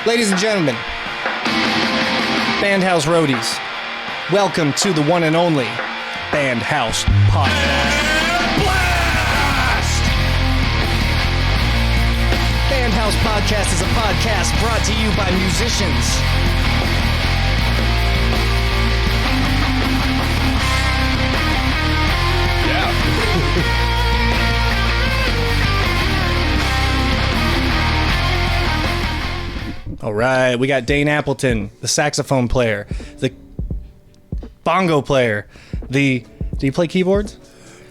Ladies and gentlemen, BandHouse Roadies, welcome to the one and only BandHouse Podcast. BandHouse Podcast is a podcast brought to you by musicians. All right, we got Dane Appleton, the saxophone player, the bongo player, do you play keyboards?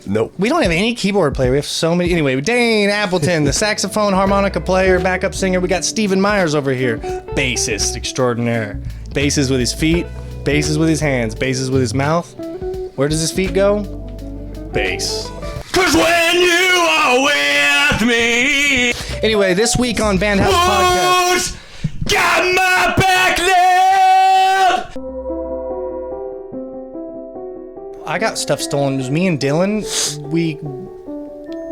Nope. We don't have any keyboard player. We have so many. Anyway, Dane Appleton, the saxophone, harmonica player, backup singer. We got Stephen Myers over here, bassist extraordinaire. Basses with his feet, basses with his hands, basses with his mouth. Where does his feet go? Bass. 'Cause when you are with me. Anyway, this week on BandHouse Podcast. Got my back left! I got stuff stolen. It was me and Dylan. We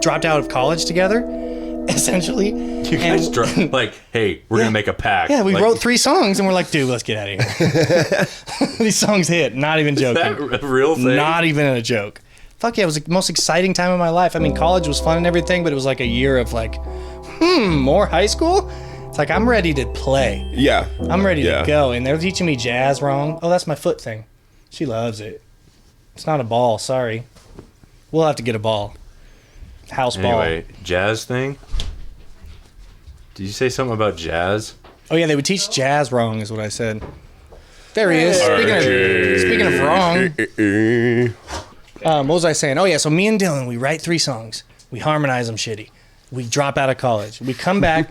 dropped out of college together, essentially. You guys like, hey, we're going to make a pact. Yeah, we wrote 3 songs and we're like, dude, let's get out of here. These songs hit. Not even joking. Is that a real thing? Not even a joke. Fuck yeah, it was the most exciting time of my life. I mean, college was fun and everything, but it was like a year of like, more high school? It's like, I'm ready to play. Yeah. I'm ready to go. And they're teaching me jazz wrong. Oh, that's my foot thing. She loves it. It's not a ball. Sorry. We'll have to get a ball. House ball. Anyway, jazz thing? Did you say something about jazz? Oh, yeah, they would teach jazz wrong is what I said. There he is. Speaking of wrong. What was I saying? Oh, yeah, so me and Dylan, we write 3 songs. We harmonize them shitty. We drop out of college. We come back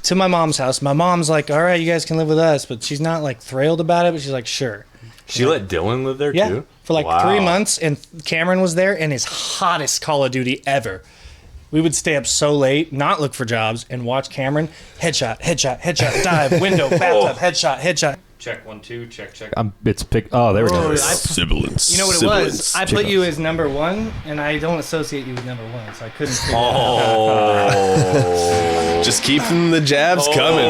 to my mom's house. My mom's like, all right, you guys can live with us. But she's not like thrilled about it, but she's like, sure. She let Dylan live there too? For like 3 months. And Cameron was there in his hottest Call of Duty ever. We would stay up so late, not look for jobs, and watch Cameron headshot, dive, window, bathtub, headshot. Check 1 2, check. It's pick. Oh, there we go. Sibilance. You know what it was? I put you as number 1, and I don't associate you with number 1, so I couldn't figure it out. Oh. Just keeping the jabs coming.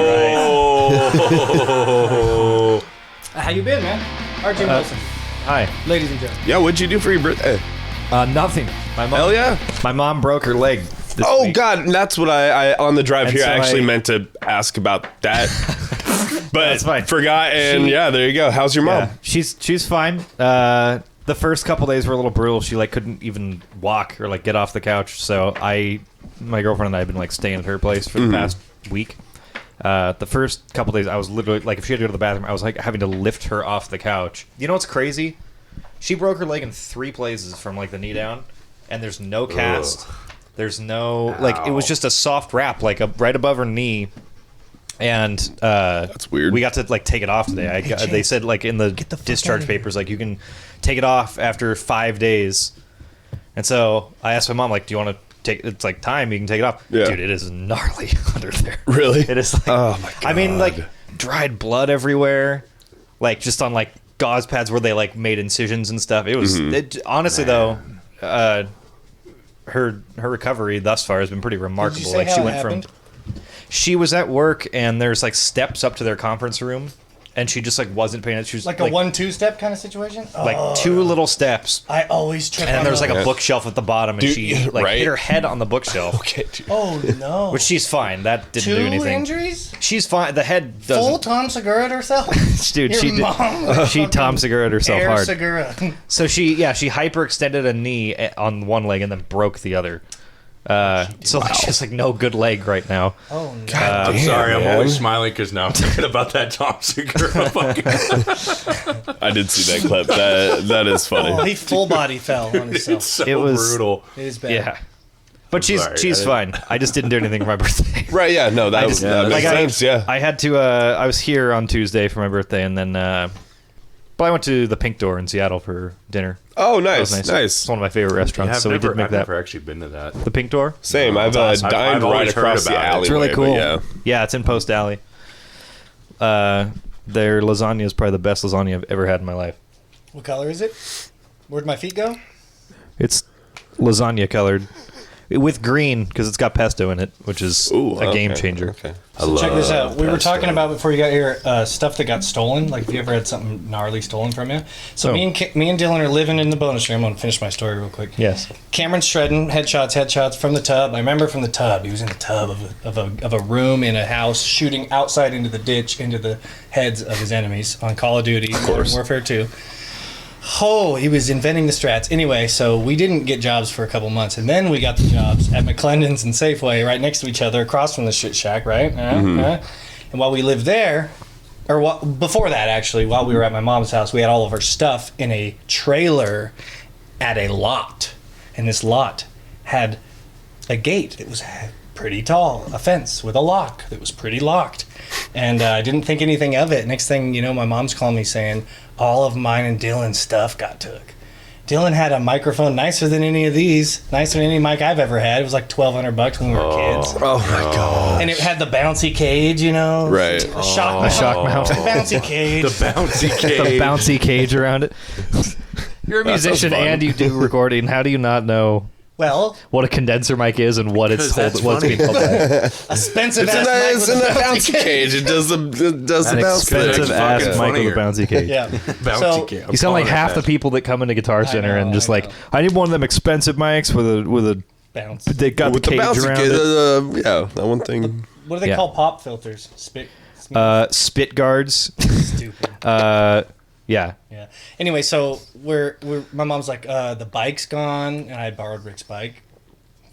Oh. How you been, man? RJ Wilson. Hi. Ladies and gentlemen. Yeah, what'd you do for your birthday? Nothing. My mom. Hell yeah. My mom broke her leg. Oh, week. God. That's what I on the drive And here, so I actually meant to ask about that. But That's fine. forgot, and there you go. How's your mom? Yeah, she's fine. The first couple days were a little brutal. She like couldn't even walk or like get off the couch. So my girlfriend and I have been like staying at her place for the past week. The first couple days, I was literally like, if she had to go to the bathroom, I was like having to lift her off the couch. You know what's crazy? She broke her leg in 3 places from like the knee down, and there's no cast. Ugh. There's no like, it was just a soft wrap like right above her knee. And that's weird. We got to like take it off today. They said like in the discharge papers, like you can take it off after 5 days. And so I asked my mom, like, do you want to take? It's like time you can take it off. Yeah. Dude, it is gnarly under there. Really? It is. Like, oh my God. I mean, like dried blood everywhere, like just on like gauze pads where they like made incisions and stuff. It was honestly though. Her recovery thus far has been pretty remarkable. Did you say like how she it went happened? She was at work and there's like steps up to their conference room, and she just like wasn't paying attention. She was Like a 1-2 step kind of situation? like 2 little steps. I always trip And then on there was like those. a bookshelf at the bottom, and Dude, she like right? hit her head on the bookshelf. Okay, dude. Oh, no. Which she's fine. That didn't 2 do anything. injuries? She's fine. The head doesn't. Full Tom Segura herself? Dude, Your she mom she Tom Segura herself Air hard. Segura. So she hyperextended a knee on one leg and then broke the other. So like, she has like no good leg right now. Oh, no. I'm sorry, I'm always smiling because now I'm thinking about that Tom Segura fucking. I did see that clip. That is funny. Oh, he full body fell on himself. It's so It was- brutal. It is bad. Yeah. But she's sorry, fine. I just didn't do anything for my birthday. Right, yeah, no, that makes sense, yeah. I had to. I was here on Tuesday for my birthday, and then. But I went to the Pink Door in Seattle for dinner. Oh, That was nice. It's one of my favorite restaurants, so we did make I've that. never actually been to that. The Pink Door? Same, I've awesome. dined I've right always heard across the about it. alleyway. It's really cool. Yeah. Yeah, it's in Post Alley. Their lasagna is probably the best lasagna I've ever had in my life. What color is it? Where'd my feet go? It's lasagna colored. with green because it's got pesto in it, which is a game changer. Okay. So check this out. We were pesto. talking about before you got here stuff that got stolen. Like, have you ever had something gnarly stolen from you? So me and Dylan are living in the bonus room. I'm gonna finish my story real quick. Yes. Cameron's shredding headshots from the tub. I remember from the tub. He was in the tub of a room in a house, shooting outside into the ditch into the heads of his enemies on Call of Duty, Modern Warfare 2. Oh, he was inventing the strats. Anyway, so we didn't get jobs for a couple months, and then we got the jobs at McClendon's and Safeway right next to each other, across from the shit shack, right? And while we lived there, before that actually, while we were at my mom's house, we had all of our stuff in a trailer at a lot, and this lot had a gate that was pretty tall, a fence with a lock that was pretty locked. And I didn't think anything of it. Next thing you know, my mom's calling me saying all of mine and Dylan's stuff got took. Dylan had a microphone nicer than any of these, nicer than any mic I've ever had. It was like $1,200 when we were kids. Oh my god. And it had the bouncy cage, you know? Right. The shock mount. The bouncy cage. The bouncy cage. The bouncy cage around it. You're a musician fun. and you do recording. How do you not know Well, what a condenser mic is and what it's what's being held by? expensive It's ass in mic the with a bouncy cage. It does the An bounce thing. expensive ass fucking mic with a funnier. bouncy cage. Yeah. Bouncy So- cage. You sound like half the people that come into Guitar Center and just I like, know. I need one of them expensive mics with a Bounce. they got With the the cage bouncy around cage, it. yeah, that one thing. What do they Yeah. call pop filters? Spit. Spit guards. Stupid. Yeah. Yeah. Anyway, so we're my mom's like, the bike's gone, and I had borrowed Rick's bike.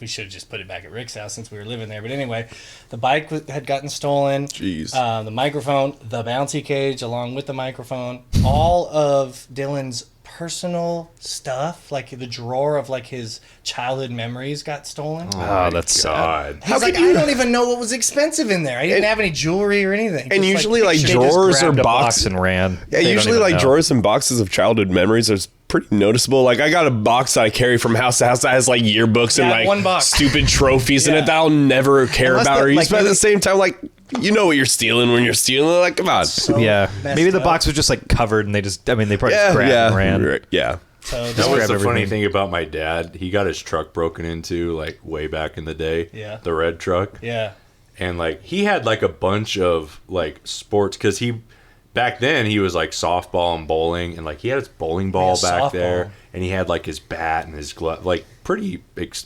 We should have just put it back at Rick's house since we were living there. But anyway, the bike had gotten stolen. Jeez. The microphone, the bouncy cage, along with the microphone, all of Dylan's personal stuff, like the drawer of like his childhood memories, got stolen. Oh, that's sad. God. He's like, I don't even know what was expensive in there. I didn't have any jewelry or anything. And Just, usually, like, pictures. They just drawers or grabbed a box boxes. and ran. Yeah, They don't usually even like know. drawers and boxes of childhood memories are pretty noticeable. Like I got a box that I carry from house to house that has like yearbooks and Yeah, like one box. stupid trophies in Yeah. it that I'll never care Unless about the- or use. like, But at maybe- the same time, like you know what you're stealing when you're stealing. Like come on. So Yeah. messed Maybe the up. box was just like covered and they just, I mean, they probably Yeah, just grabbed and ran. right, yeah. So That this was grab the funny everything. thing about my dad. He got his truck broken into like way back in the day. Yeah. The red truck. yeah. And like he had like a bunch of like sports because he back then he was like softball and bowling and like he had his bowling ball Yeah, back softball. there and he had like his bat and his glove like pretty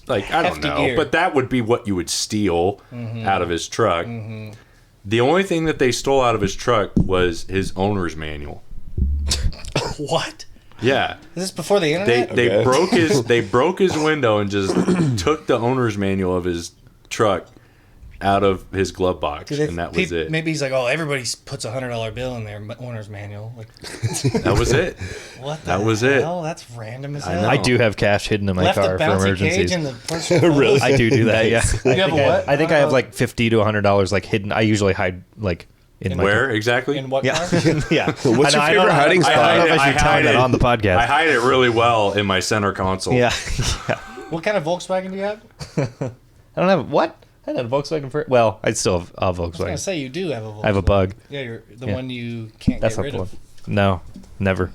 like I don't Hefty know gear. but that would be what you would steal out of his truck. The only thing that they stole out of his truck was his owner's manual. What? Yeah. Is this before the internet? They Okay. they broke his window and just took the owner's manual of his truck out of his glove box, Do they- and that was it. Maybe he's like, oh, everybody puts $100 bill in their owner's manual. Like, That was it. what? The That was it. hell? That's random as I hell. know. I do have cash hidden in my Left car the for bouncy emergencies. cage in the first Really? I do that, yeah. You have a what? I think I have like $50 to $100 like hidden. I usually hide like in my Where exactly? In what Yeah, car? yeah. What's your favorite hiding I spot? don't know if I should tell hide that it- on the podcast. I hide it really well in my center console. yeah, What kind of Volkswagen do you have? I don't have what? I had a Volkswagen for well, I still have a I was gonna Volkswagen. say you do have a Volkswagen. I have a Bug. Yeah, you're the Yeah. one you can't That's get not rid the of. one. No, never.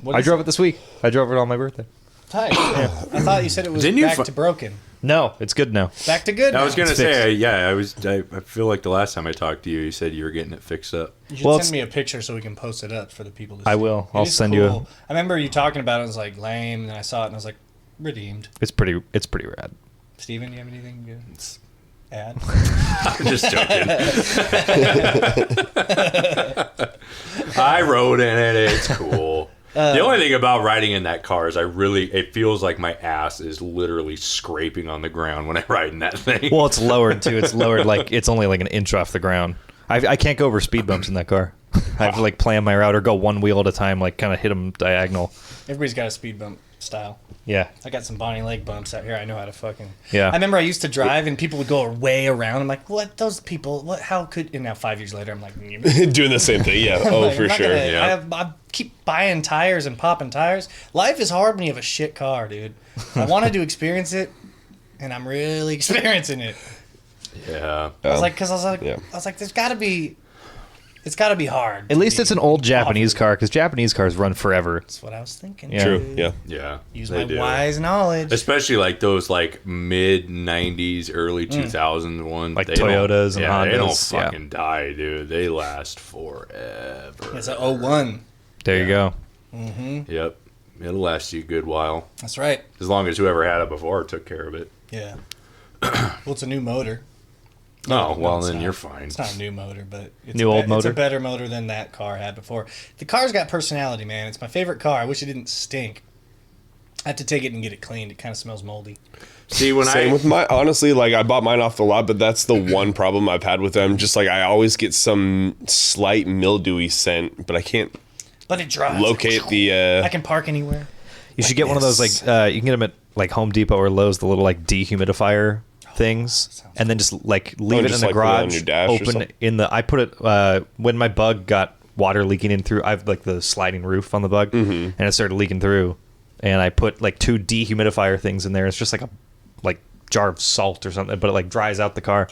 What I is drove it this week. I drove it on my birthday. Tight. I thought you said it was Didn't you back fu- to broken. No, it's good now. Back to good. I was now. gonna It's say, fixed. I feel like the last time I talked to you, you said you were getting it fixed up. You should Well, send me a picture so we can post it up for the people to see. I will. It I'll is send you a- cool. I remember you talking about it. I was like lame, and then I saw it and I was like, redeemed. It's pretty rad. Steven, you have anything to add? I'm just joking. I rode in it. It's cool. The only thing about riding in that car is it feels like my ass is literally scraping on the ground when I ride in that thing. Well, it's lowered too. It's lowered like it's only like an inch off the ground. I can't go over speed bumps in that car. I have to like plan my route or go one wheel at a time, like kind of hit them diagonal. Everybody's got a speed bump style. Yeah. I got some Bonnie leg bumps out here. I know how to fucking. Yeah. I remember I used to drive and people would go way around. I'm like, what? Those people? What? How could? And now 5 years later, I'm like, Doing the same thing, yeah. Oh, like, for I'm not sure. gonna- Yeah. I keep buying tires and popping tires. Life is hard when you have a shit car, dude. I wanted to experience it, and I'm really experiencing it. Yeah. I was like, Yeah. there's got to be It's got to be hard. At least it's an old Japanese car, because Japanese cars run forever. That's what I was thinking. Yeah. True. Yeah. Yeah. Use they my do. wise knowledge. Especially like those like mid 90s, early 2000s ones. Like They don't- Toyotas and yeah, they don't Hondas, yeah. fucking die, dude. They last forever. It's a 01. There you go. Yep. It'll last you a good while. That's right. As long as whoever had it before took care of it. Yeah. Well, it's a new motor. Oh, well, it's then not. you're fine. It's not a new motor, but it's New old motor? It's a better motor than that car had before. The car's got personality, man. It's my favorite car. I wish it didn't stink. I have to take it and get it cleaned. It kind of smells moldy. See, when Same I with my, honestly, like I bought mine off the lot, but that's the one problem I've had with them. Just like I always get some slight mildewy scent, but I can't But it drives. locate the. I can park anywhere. You should get one of those, like, you can get them at like Home Depot or Lowe's, the little like dehumidifier things, and then just like leave it just, in the like, put it on garage, your dash or open something? in the. I put it when my bug got water leaking in through. I have like the sliding roof on the bug, and it started leaking through, and I put like 2 dehumidifier things in there. It's just like a jar of salt or something, but it like dries out the car.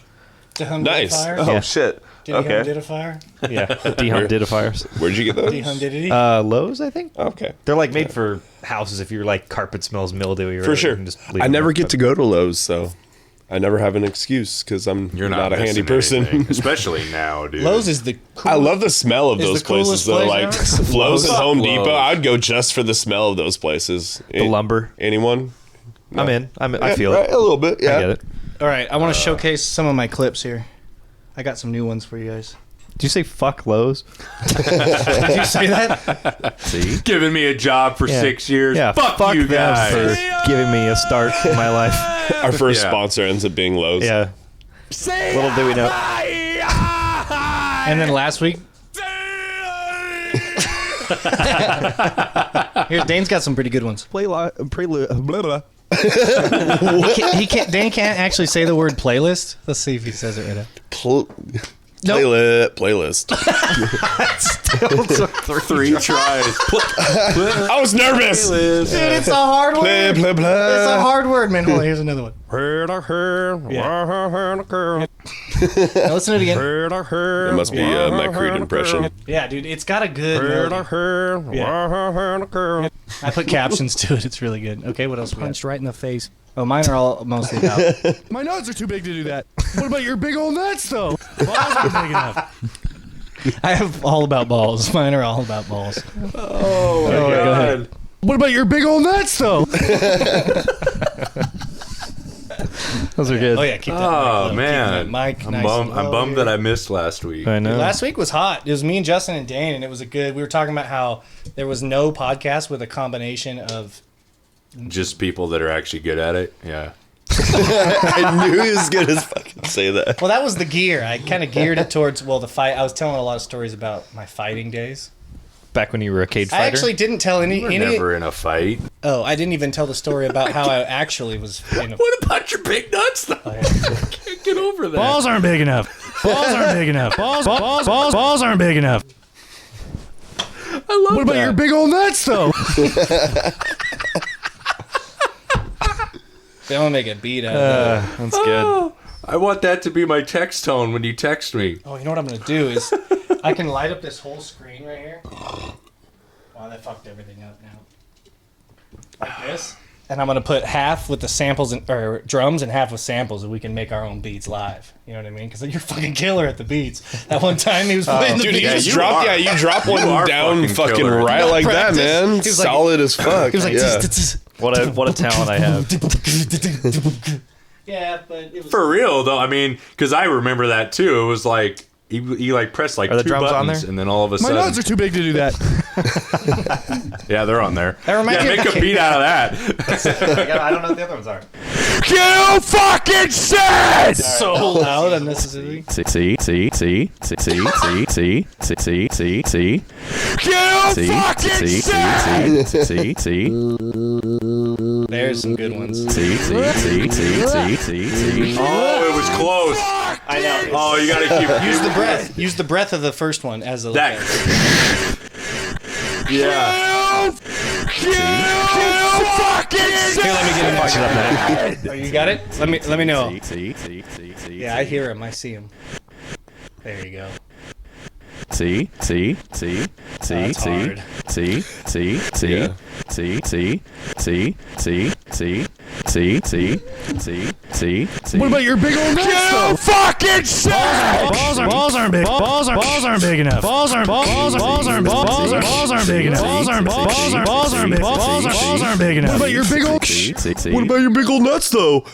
Nice. Dehumidifier? Oh Yeah. shit. Okay. Dehumidifier? Yeah, dehumidifiers. Where'd you get those? Dehumidity? Lowe's, I think. Okay. They're like made for houses if your like carpet smells mildewy. Or For sure. you can just leave I them never there. get to go to Lowe's, so I never have an excuse because I'm you're not a handy missing person. anything, especially now, dude. Lowe's is the I love the smell of Is those the coolest places, though. place Like ever? Lowe's and Fuck Home Lowe's. Depot, I'd go just for the smell of those places. The lumber. Anyone? I'm in. I Yeah, feel right, it. a little bit. Yeah. I get it. All right, I want to showcase some of my clips here. I got some new ones for you guys. Did you say fuck Lowe's? Did you say that? See? giving me a job for Yeah. 6 years. Yeah, fuck you them guys. for giving me a start in my life. Our first Yeah. sponsor ends up being Lowe's. Yeah. Little do we know. And then last week, here's Dane's got some pretty good ones. He can't. Dane can't actually say the word playlist. Let's see if he says it right now. Playlist. 3 tries. I was nervous. Dude, it's a hard word. Play, play, play. It's a hard word, man. Hold on, here's another one. Now listen to it again. It must be my Creed impression. Yeah, dude, it's got a good melody. I put captions to it. It's really good. Okay, what else? Punched right in the face. Oh, mine are all mostly about. My nuts are too big to do that. What about your big old nuts, though? Balls aren't big enough. I have all about balls. Mine are all about balls. Oh, my go ahead. God. What about your big old nuts, though? Those are good. Oh yeah, keep that. Oh, mic low. man. Keep that mic I'm nice bummed, and I'm low bummed here. that I missed last week. I know. Last week was hot. It was me and Justin and Dane, and it was a good. We were talking about how there was no podcast with a combination of. Just people that are actually good at it. Yeah. I knew he was going to fucking say that. Well, that was the gear. I kind of geared it towards the fight. I was telling a lot of stories about my fighting days. Back when you were a cage fighter. I actually didn't tell any. We're never in a fight. Oh, I didn't even tell the story about how I actually was. In a, What about your big nuts, though? I can't get over that. Balls aren't big enough. Balls aren't big enough. Balls aren't big enough. I love What about that. your big old nuts, though? I'm gonna make a beat out of that. That's good. Oh, I want that to be my text tone when you text me. Oh, you know what I'm gonna do is I can light up this whole screen right here. Wow, that fucked everything up now. Like this. And I'm gonna put half with the samples or drums and half with samples, and we can make our own beats live. You know what I mean? Because you're fucking killer at the beats. That one time he was playing the Dude, beats. you Yeah, just you drop, are. you drop one are down fucking fucking killer. right No like practice. that, man. He was like- Solid as fuck. He was like, yeah. What a talent I have. yeah, but it was. For real, though, I mean, because I remember that, too. It was like, he like pressed like Are the 2 drums on buttons, there? and then all of a My sudden... nuts are too big to do that. Yeah, they're on there. That reminds Yeah, me of make the a beat out of that. I don't know what the other ones are. You fucking shit! So loud, unnecessary. See. You fucking shit! There's some good ones. Oh, it was close. I know. Oh, you gotta keep... Use the breath. Use the breath of the first one as a. That... Yeah. You fucking shit! Here, let me get it. Oh, you got it? Let me know. Yeah, I hear him. I see him. There you go. What about your big old nuts, though? Fucking shit! Balls aren't big. Balls aren't big enough. Balls aren't big enough. Balls aren't big enough. What about your big old What about your big old nuts, though?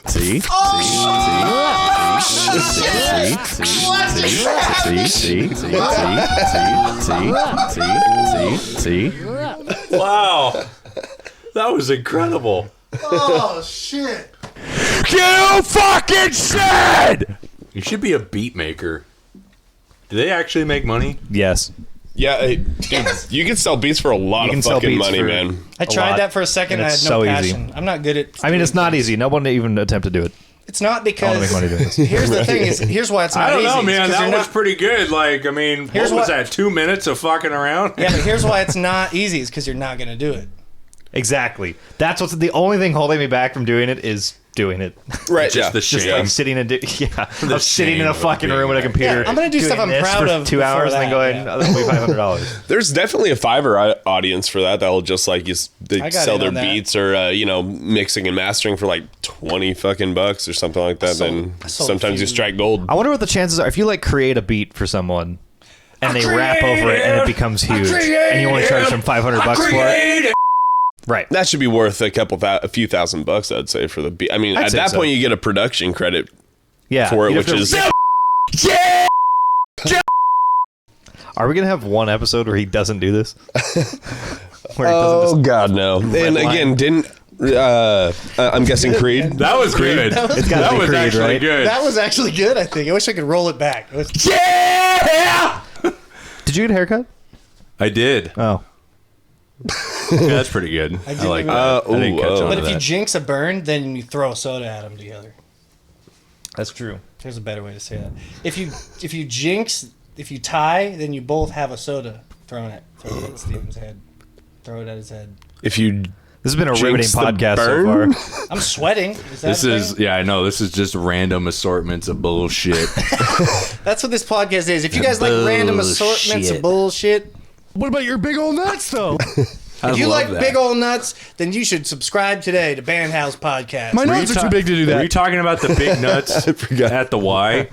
Wow. That was incredible. Oh, shit. You fucking shit! You should be a beat maker. Do they actually make money? Yes. Yeah, hey, dude, you can sell beats for a lot of fucking money, man. I tried that for a second. And I it's had no so passion. easy. I'm not good at. I mean, it's not easy. No one even attempt to do it. It's not I because. want to make money doing this. Here's the thing: here's why it's not I don't easy. know, man. It's 'cause That you're was pretty good. Like, I mean, Here's what was what- that? 2 minutes of fucking around? Yeah, but here's why it's not easy: is because you're not going to do it. Exactly. That's what's the only thing holding me back from doing it is doing it. Right, Just the Just shame. like sitting and I'm sitting in shame a of fucking being room with a there. computer. Yeah, I'm gonna do doing stuff I'm this proud for of 2 before hours and then that, going, yeah. oh, that'll be $500. There's definitely a Fiverr audience for that. That'll just like they I got sell in their on that. beats or mixing and mastering for like 20 fucking bucks or something like that. Then I sold a sometimes you few. strike gold. I wonder what the chances are if you like create a beat for someone and they rap over it and it becomes huge and you only charge them $500 for it. Right. That should be worth a few $1,000, I'd say, for the beat. I mean, I'd at say that so. point, you get a production credit Yeah. for it, You'd which have is to- Are we gonna have one episode where he doesn't do this? Where he doesn't God no. And again, didn't I'm guessing Creed? That was good. It's gotta That be was Creed, actually right? good. That was actually good. I think. I wish I could roll it back. It was- Did you get a haircut? I did. Oh. Yeah, that's pretty good. I didn't like even- that. I didn't catch on But to if you that. jinx a burn, then you throw a soda at them together. That's true. There's a better way to say that. If you jinx, if you tie, then you both have a soda thrown at Steven's head. Throw it at his head. If you This has been a Jinx riveting the podcast burn? so far. I'm sweating. Is that This a is, thing? yeah, I know. This is just random assortments of bullshit. That's what this podcast is. If you guys like random assortments of bullshit, What about your big old nuts, though? I if you love like that. big old nuts, then you should subscribe today to BandHouse Podcast. My nuts are too big to do Were you that. talking about the big nuts at the Y?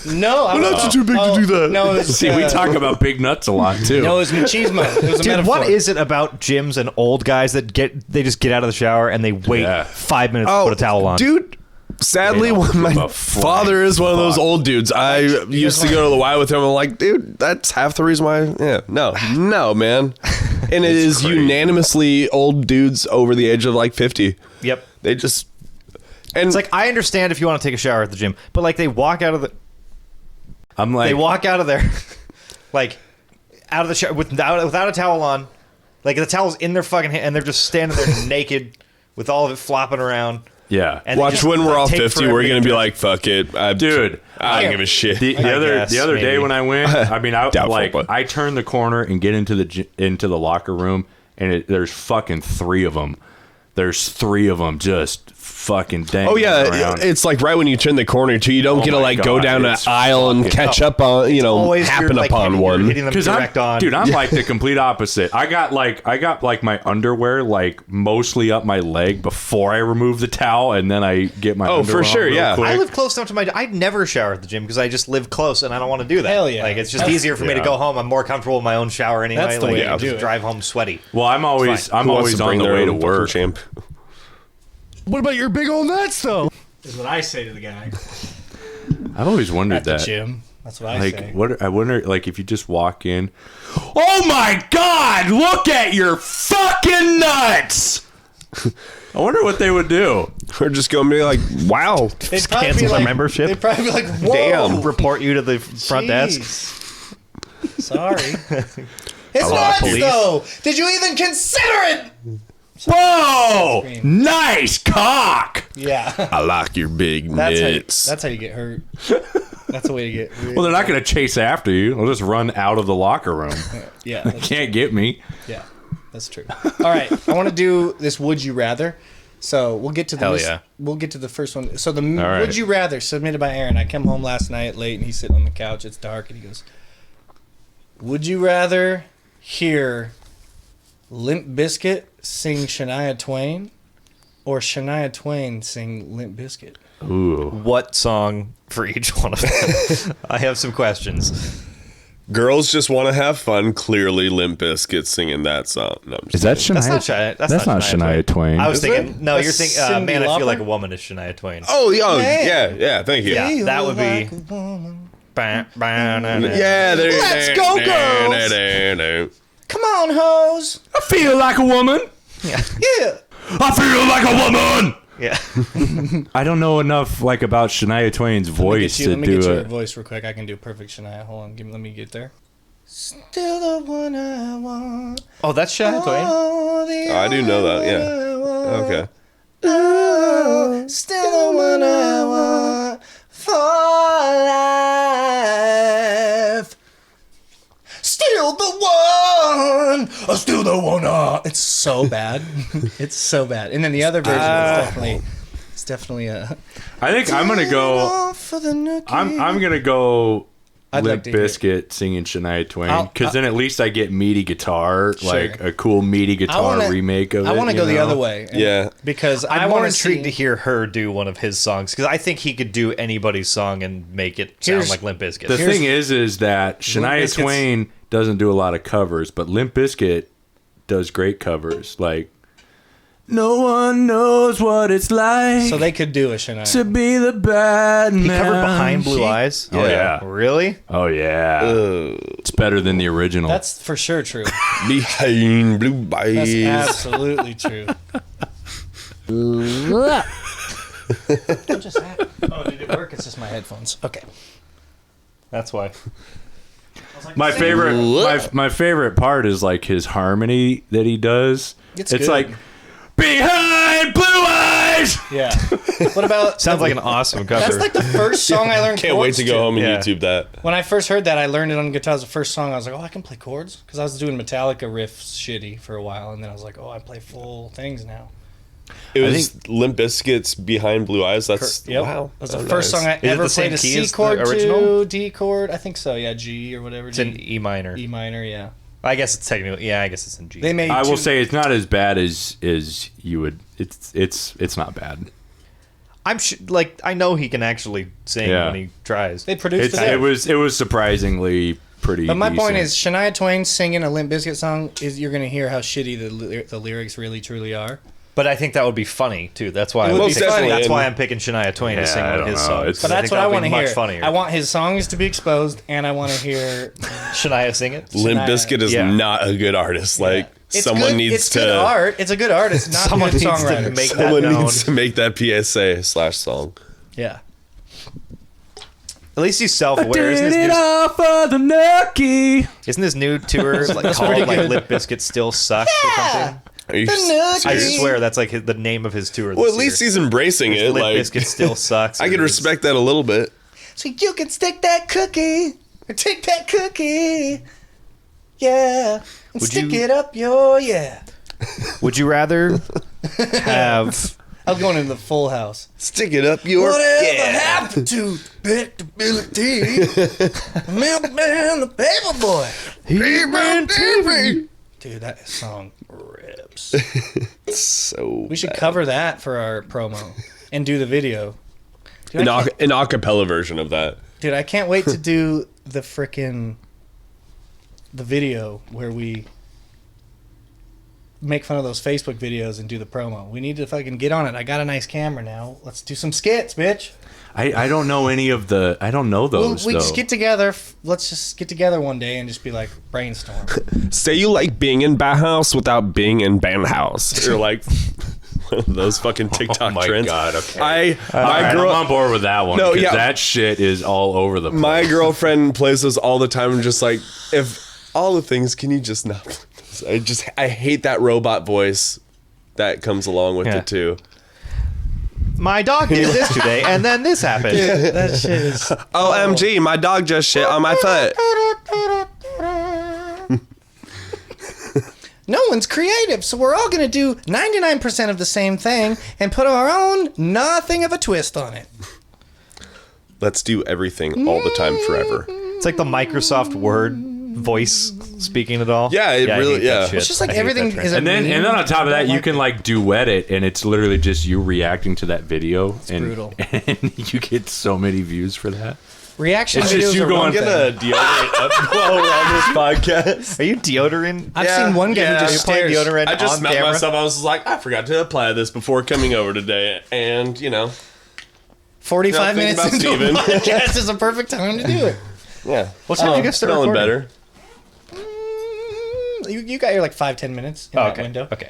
No, I'm nuts are too big to do that. No, it's, See, we talk about big nuts a lot too. No, it's machismo. It was a Dude, metaphor. what is it about gyms and old guys that they just get out of the shower and they wait Yeah. 5 minutes to put a towel on? Dude, sadly, They don't when my give a flying father is one of those fuck. old dudes. I used to go to the Y with him. I'm like, dude, that's half the reason why. Yeah, no, man. And it is crazy. unanimously old dudes over the age of like 50. Yep. They just. And It's like, I understand if you want to take a shower at the gym, but like they walk out of the I'm like, they walk out of there like out of the shower without a towel on. Like the towel's in their fucking hand and they're just standing there naked with all of it flopping around. yeah, And they watch just, when we're like, all take 50, forever we're to going to be get like, fuck it. dude. I don't give a shit. The guess, other day maybe. when I went, I mean, I Doubtful, like but- I turn the corner and get into the locker room, and there's fucking 3 of them. There's 3 of them just fucking dangling Oh yeah, around. it's like right when you turn the corner too. You don't get to my like go God, down an it's aisle and fucking- catch up on Always happen you're, like, upon hitting- one. you're hitting them Because direct on. I'm like the complete opposite. I got like my underwear like mostly up my leg before I remove the towel, and then I get my Oh, underwear for sure, on real yeah. quick. I live close enough to my. I never shower at the gym because I just live close and I don't want to do that. Hell yeah. Like it's just easier for me to Yeah. go home. I'm more comfortable in my own shower anyway. That's the like, way to I do just it. drive home sweaty. Well, I'm always Who wants on bring the their way to own fucking work. champ? What about your big old nuts, though? Is what I say to the guy I've always wondered at the that. gym. That's what I Like, say. what I wonder, like, if you just walk in, oh my God, look at your fucking nuts. I wonder what they would do. We're just going to be like, wow. They'd probably cancel be their like, membership? They'd probably be like, whoa. Damn. Report you to the front desk. Jeez. Sorry. It's nuts, police. though. Did you even consider it? Whoa, Scream. nice cock. Yeah. I like your big nits. That's how you get hurt. That's the way to get Well, they're not going to chase after you. They'll just run out of the locker room. Yeah. That's, Can't get me. yeah. That's true. All right. I want to do this Would You Rather. So we'll get to the Hell yeah. we'll get to the first one. So the right. Would You Rather submitted by Aaron. I come home last night late and he's sitting on the couch. It's dark and he goes, Would you rather hear Limp Bizkit sing Shania Twain or Shania Twain sing Limp Bizkit? Ooh. What song for each one of them? I have some questions. Girls Just Want to Have Fun. Clearly, Limp Bizkit singing that song. No, I'm just Is that kidding. Shania? That's not Shania Twain. I was Is thinking, it? no, That's you're thinking, Cyndi Man, I Feel Lauper? Like a Woman is Shania Twain. Oh, Man. yeah. Thank you. Yeah, Feel that would like be. a woman. Yeah, there. Let's go, girls. Come on, hoes. I feel like a woman. Yeah. I feel like a woman. Yeah. I don't know enough about Shania Twain's voice Let me to get do your it. voice real quick. I can do perfect Shania. Hold on. Let me get there. Still the one I want. Oh, that's Shania Twain. Oh, I do know that. Yeah. Okay. Oh, still the one I want for life. Still the one. Oh, still the one. It's so bad. It's so bad. And then the other version is definitely a. I think I'm gonna go. For the nookie. I'm gonna go. I'd Limp like to hear it. Bizkit singing Shania Twain, I'll- because then at least I get meaty guitar, Sure. like a cool meaty guitar remake of it. I want to go the know? other way. Yeah. Because I'm I more want intrigued to hear her do one of his songs because I think he could do anybody's song and make it sound Here's- like Limp Bizkit. The thing is that Shania Bizkit's- Twain doesn't do a lot of covers, but Limp Bizkit does great covers. Like, no one knows what it's like So they could do a Shania. to be the bad man. He covered Behind Blue Eyes. Oh yeah. Really? Oh yeah. It's better than the original. That's for sure true. Behind blue That's eyes. absolutely true. What just happened? Oh, did it work? It's just my headphones. Okay. That's why. my favorite. My favorite part is like his harmony that he does. It's It's good. like behind blue eyes. Yeah. What about Sounds like an awesome cover. That's like the first song I learned. Can't wait chords to go home and Yeah. YouTube that. When I first heard that, I learned it on guitar. It was the first song. I was like, oh, I can play chords because I was doing Metallica riffs shitty for a while, and then I was like, oh, I play full things now. It was Limp Bizkit's Behind Blue Eyes. That's Yep. wow. That was the Oh, first nice. song I it ever the same played a key C as the chord original? to D chord. I think so. Yeah, G or whatever. It's in E minor. E minor. Yeah. I guess it's technically. Yeah, I guess it's in G. They made. I will two- say it's not as bad as you would. It's not bad. I'm I know he can actually sing Yeah. when he tries. they produced It was surprisingly pretty. But my point decent. is, Shania Twain singing a Limp Bizkit song is you're gonna hear how shitty the lyrics really truly are. But I think that would be funny too. That's why. It would be funny. That's why I'm picking Shania Twain to Yeah, sing I one of don't his know. songs. It's- But I that's think what that I would want be to hear. Much funnier. I want his songs to be exposed, and I want to hear. Shania sing it. Limp Shania. Bizkit is Yeah. not a good artist. Like It's someone good, needs it's to. good art. It's a good artist, not Someone good needs to songwriter. make that Someone known. needs to make that PSA/song. Yeah. At least he's self-aware. Isn't Did it his, all for the nookie. isn't his new tour called pretty like good. Limp Bizkit Still Sucks or something? Are you I serious? swear that's like the name of his tour. Well, at least he's embracing it. Limp Like Bizkit Still Sucks. I or can his- respect that a little bit. So you can stick that cookie or take that cookie, yeah, and Would stick you- it up your yeah. Would you rather have? I was going into the Full House. Stick it up your. Whatever happened to predictability? Milkman, the paper boy. Dude, that song rips. So We should cover that for our promo and do the video. Dude, an acapella version of that. Dude, I can't wait to do the video where we make fun of those Facebook videos and do the promo. We need to fucking get on it. I got a nice camera now. Let's do some skits, bitch. I don't know any of the. I don't know those. We though. just get together. Let's just get together one day and just be like brainstorm. Say you like being in BandHouse without being in BandHouse. Or like one of those fucking TikTok Oh my trends. god! Okay. My Alright, girl. I'm on board with that one. No, 'cause yeah. that shit is all over the place. My girlfriend plays those all the time. I'm just like, if all the things, can you just not play this? I hate that robot voice that comes along with Yeah. it too. My dog did this today, and then this happened. That shit is. OMG, my dog just shit on my foot. No one's creative, so we're all gonna do 99% of the same thing and put our own nothing of a twist on it. Let's do everything all the time forever. It's like the Microsoft Word voice speaking at all. Yeah, it I really- hate that yeah. shit. It's just like I hate that everything trend. is a And then meme. on top of that, I don't you like can it. like duet it, and it's literally just you reacting to that video. It's brutal. And you get so many views for that. reaction It's videos just you are going, one I'm thing. gonna deodorant up while we're on this podcast. Are you deodorant? I've Yeah, seen one guy yeah. who just Playing stares. deodorant I just on smelled camera? myself. I was like, I forgot to apply this before coming over today, and 45 No, think minutes about into a Steven. podcast is a perfect time to do it. yeah. What time did you guys start smelling recording? better. You got your like 5-10 minutes in Oh, that okay. window. Okay.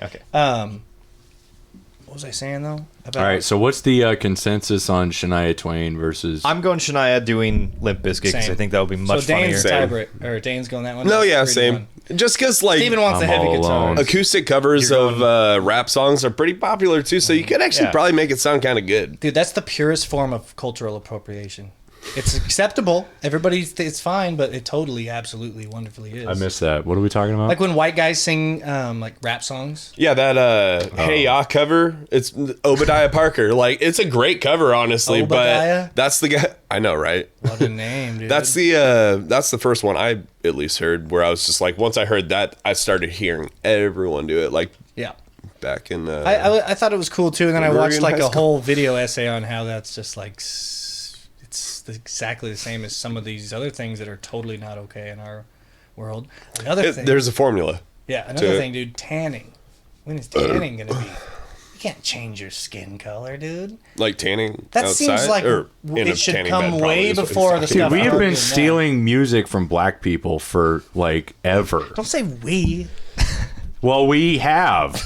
What was I saying though? About All right, so what's the consensus on Shania Twain versus? I'm going Shania doing Limp Bizkit because Same. I think that would be much so Dane's funnier. Same. tiebreak, or Dane's going that one. No, yeah, 3-1. same. Just because like Steven wants the I'm heavy all guitar. alone. acoustic covers of rap songs are pretty popular too, so you could actually Yeah. probably make it sound kind of good. Dude, that's the purest form of cultural appropriation. It's acceptable. It's fine, but it totally, absolutely, wonderfully is. I missed that. What are we talking about? Like when white guys sing like rap songs. Yeah, that Hey Ya cover, it's Obadiah Parker. Like, it's a great cover, honestly, Obadiah? but that's the guy. I know, right? What a name, dude. That's the first one I at least heard where I was just like, once I heard that, I started hearing everyone do it. Like yeah. back in. I thought it was cool too, and then I We were watched in like high a school. whole video essay on how that's just like it's exactly the same as some of these other things that are totally not okay in our world. Another thing, there's a formula. another to it. thing, dude. Tanning. When is tanning gonna be? You can't change your skin color, dude. Like tanning That outside, seems like or in a it should tanning come bed, probably way is what he's before the talking stuff. Dude, we have I'm been doing now. stealing music from black people for like ever. Don't say we. Well, we have.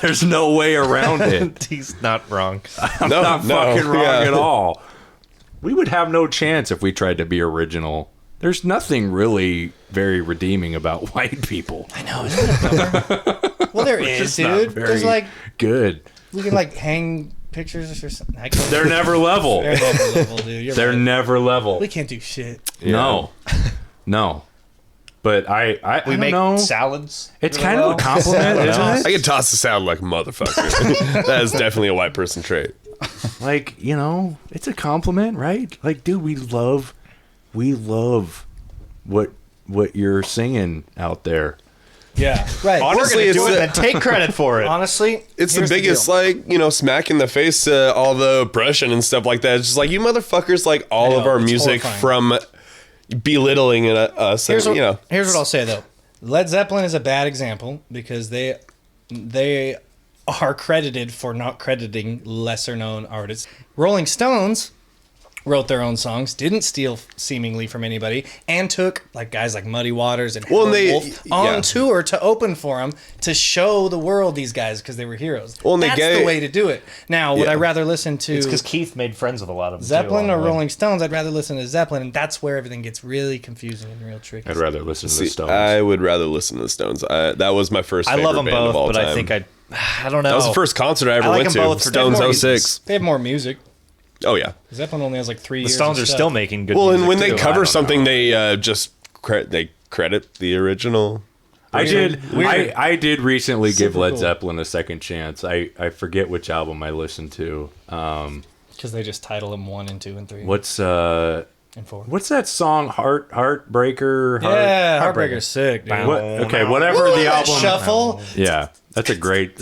There's no way around it. He's not wrong. I'm No, not no, fucking wrong yeah. at all. We would have no chance if we tried to be original. There's nothing really very redeeming about white people. I know. Isn't it a bummer? Well, there is, It's not dude. very There's like good. we can like hang pictures or something. I can't- They're never level. They're never level, dude. You're They're right. never level. We can't do shit. No. No. But I We don't make know. salads. It's really kind of well. a compliment, isn't I it? can toss the salad like a motherfucker. That is definitely a white person trait. Like, you know, it's a compliment, right? Like, dude, we love what you're singing out there. Yeah. Right. Honestly, Do it's it and take credit for it. Honestly, It's the here's biggest, deal. like, smack in the face to all the oppression and stuff like that. It's just like, you motherfuckers like all I of know, our it's music horrifying. from belittling us. Here's And, what, here's what I'll say though. Led Zeppelin is a bad example because they are credited for not crediting lesser known artists. Rolling Stones wrote their own songs, didn't steal seemingly from anybody, and took like guys like Muddy Waters and Well, and Howlin' they- Wolf on yeah. tour to open for them to show the world these guys because they were heroes. Well, and they That's gave- the way to do it. Now, would Yeah. I rather listen to It's because Keith made friends with a lot of them. Zeppelin too, or along the way. Rolling Stones? I'd rather listen to Zeppelin, and that's where everything gets really confusing and real tricky. I'd rather listen to the See, Stones. I would rather listen to the Stones. That was my first I favorite love them band of all both, but time. I think I don't know. That was the first concert I ever like went them to. both for Stones different 06. They have more music. Oh, yeah. Zeppelin only has like 3 The years. Stones of are stuff. still making good Well, and music, when they too. I cover don't something, know. they just they credit the original. I did recently give Super Led cool. Zeppelin a second chance. I forget which album I listened to. Because they just title them 1 and 2 and 3 What's and 4. what's that song? Heartbreaker. Yeah, Heartbreaker's sick, dude. Whatever the album. Shuffle. Yeah, that's a great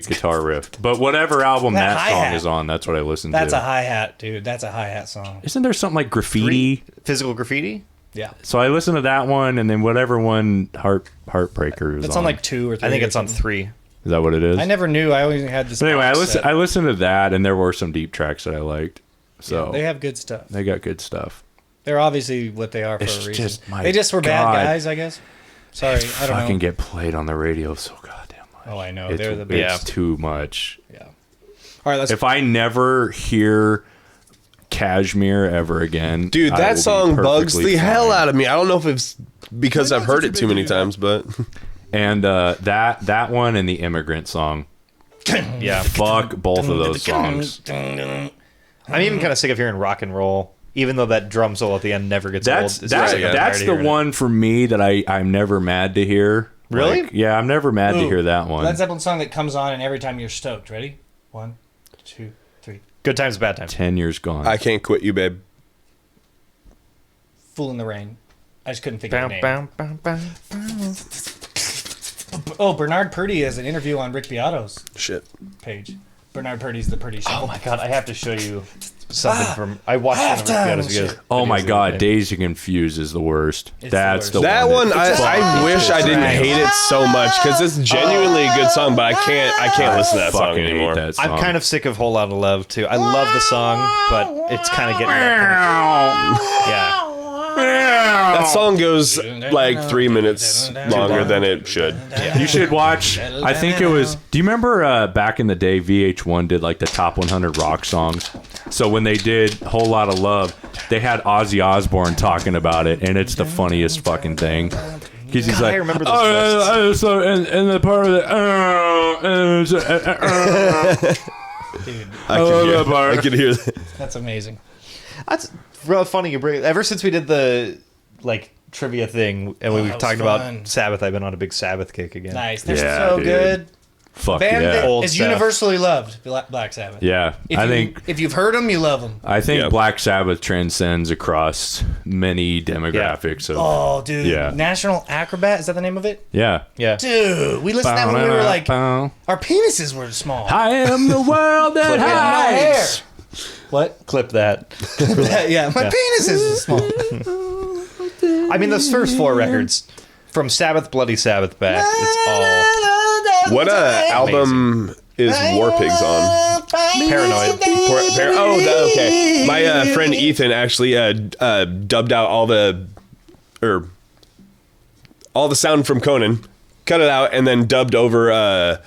guitar riff. But whatever album That that song hi-hat. is on, that's what I listen That's to. a hi-hat, dude. That's a hi-hat song. Isn't there something like Graffiti? Physical Graffiti. Yeah. So I listened to that one, and then whatever one Heartbreaker is It's on like 2 or 3. I think or it's on something. 3. Is that what it is? I never knew. I always had this. But anyway, box set. I listened to that, and there were some deep tracks that I liked. So They have good stuff. they got good stuff. They're obviously what they are for It's a reason. just, my They just were God. bad guys, I guess. Sorry, I don't Fucking know. get played on the radio so goddamn much. Oh, I know. It's, They're the it's best. too much. Yeah. All right, let's. If I never hear Cashmere ever again, Dude, I will that be song bugs perfectly the hell fine. out of me. I don't know if it's because I've heard it too many times, but And that one and the Immigrant song. Yeah. Fuck both of those songs. I'm even kind of sick of hearing rock and roll, even though that drum solo at the end never gets That's old. It's that's just like I'm that's tired the of hearing it. one for me that I'm never mad to hear. Really? Like, yeah, I'm never mad to Ooh, hear that one. Led Zeppelin song that comes on and every time you're stoked. Ready? 1, 2, 3. Good times, bad times. 10 years gone. I can't quit you, babe. Fool in the Rain. I just couldn't think of the name. Oh, Bernard Purdy has an interview on Rick Beato's Shit. page. Bernard Purdy's the Purdy Show. Oh my god, I have to show you something from. I watched one of halftime Rick Beato's videos. Oh my videos God, the other day. Dazed and Confused is the worst. It's That's the the, That one, I fucking wish I didn't trash. hate it so much because it's genuinely a good song, but I can't listen to that song fucking hate anymore. that song. I'm kind of sick of Whole Lotta Love too. I love the song, but it's kind of getting yeah. That song goes like 3 minutes longer than it should. You should watch. I think it was. Do you remember back in the day, VH1 did like the top 100 rock songs? So when they did Whole Lotta Love, they had Ozzy Osbourne talking about it, and it's the funniest fucking thing. Because he's like, I remember those lists. so in the part of the, I could hear that. That's amazing. That's real funny. You bring ever since we did the like trivia thing and we that was talked fun. about Sabbath. I've been on a big Sabbath kick again. Nice. They're Yeah, so dude. good. fuck Band yeah. that Old is stuff. universally loved. Black Sabbath. Yeah, If you've heard them, you love them. I think Yeah. Black Sabbath transcends across many demographics of. Oh, dude. Yeah. National Acrobat. Is that the name of it? Yeah. Yeah. Dude, we listened to that when we were like, our penises were small. I am the world that No hair. hides. What? Clip that. Yeah, my penis is small. I mean, those first four records from Sabbath, Bloody Sabbath back, it's all What album is War Pigs on? Paranoid. Okay. My friend Ethan actually dubbed out all the sound from Conan, cut it out, and then dubbed over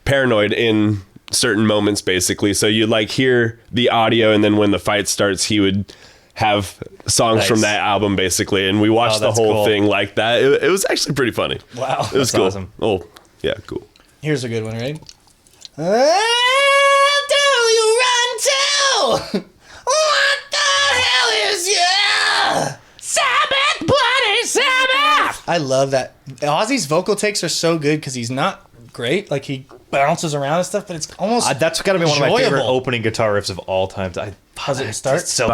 Paranoid in certain moments, basically. So you like hear the audio, and then when the fight starts, he would have songs Nice. from that album, basically. And we watched the that's whole cool. thing like that. It was actually pretty funny. Wow. It was That's cool. awesome. Oh, yeah, cool. Here's a good one, right? Where do you run to? What the hell is you? Sabbath, Bloody Sabbath! I love that. Ozzy's vocal takes are so good because he's not great. Like, he bounces around and stuff, but it's almost that's got to be one of my favorite enjoyable. opening guitar riffs of all time. How's it start? It's so His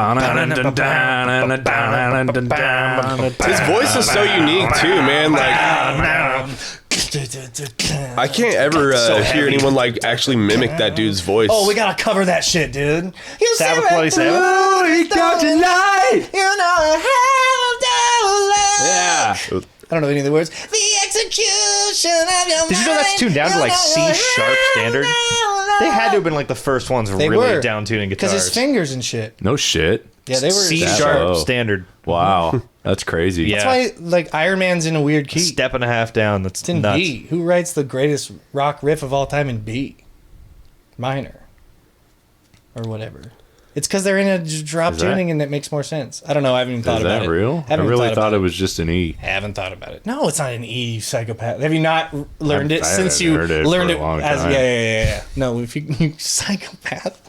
voice is so unique, too, man. Like, I can't ever hear anyone like actually mimic that dude's voice. Oh, we gotta cover that shit, dude. You Sabbath, Bloody Sabbath. Oh, you got your life. You know I have to love. Yeah. I don't know any of the words. The execution of your Did you know that's tuned down to like C sharp standard? They had to have been like the first ones They really were. down tuning Because guitars. his fingers and shit. No shit. Yeah, they were. C That sharp low. standard. Wow. That's crazy. Yeah. That's why, like, Iron Man's in a weird key. Step and a half down. That's It's in nuts. B. Who writes the greatest rock riff of all time in B? Minor. Or whatever. It's because they're in a drop Is that- tuning and it makes more sense. I don't know. I haven't even thought Is about that it. real? I Haven't even really thought thought about it was just an E. Haven't thought about it. No, it's not an E, you psychopath. Have you not learned it I since haven't you heard it learned for it a long as time. yeah. No, if you psychopath.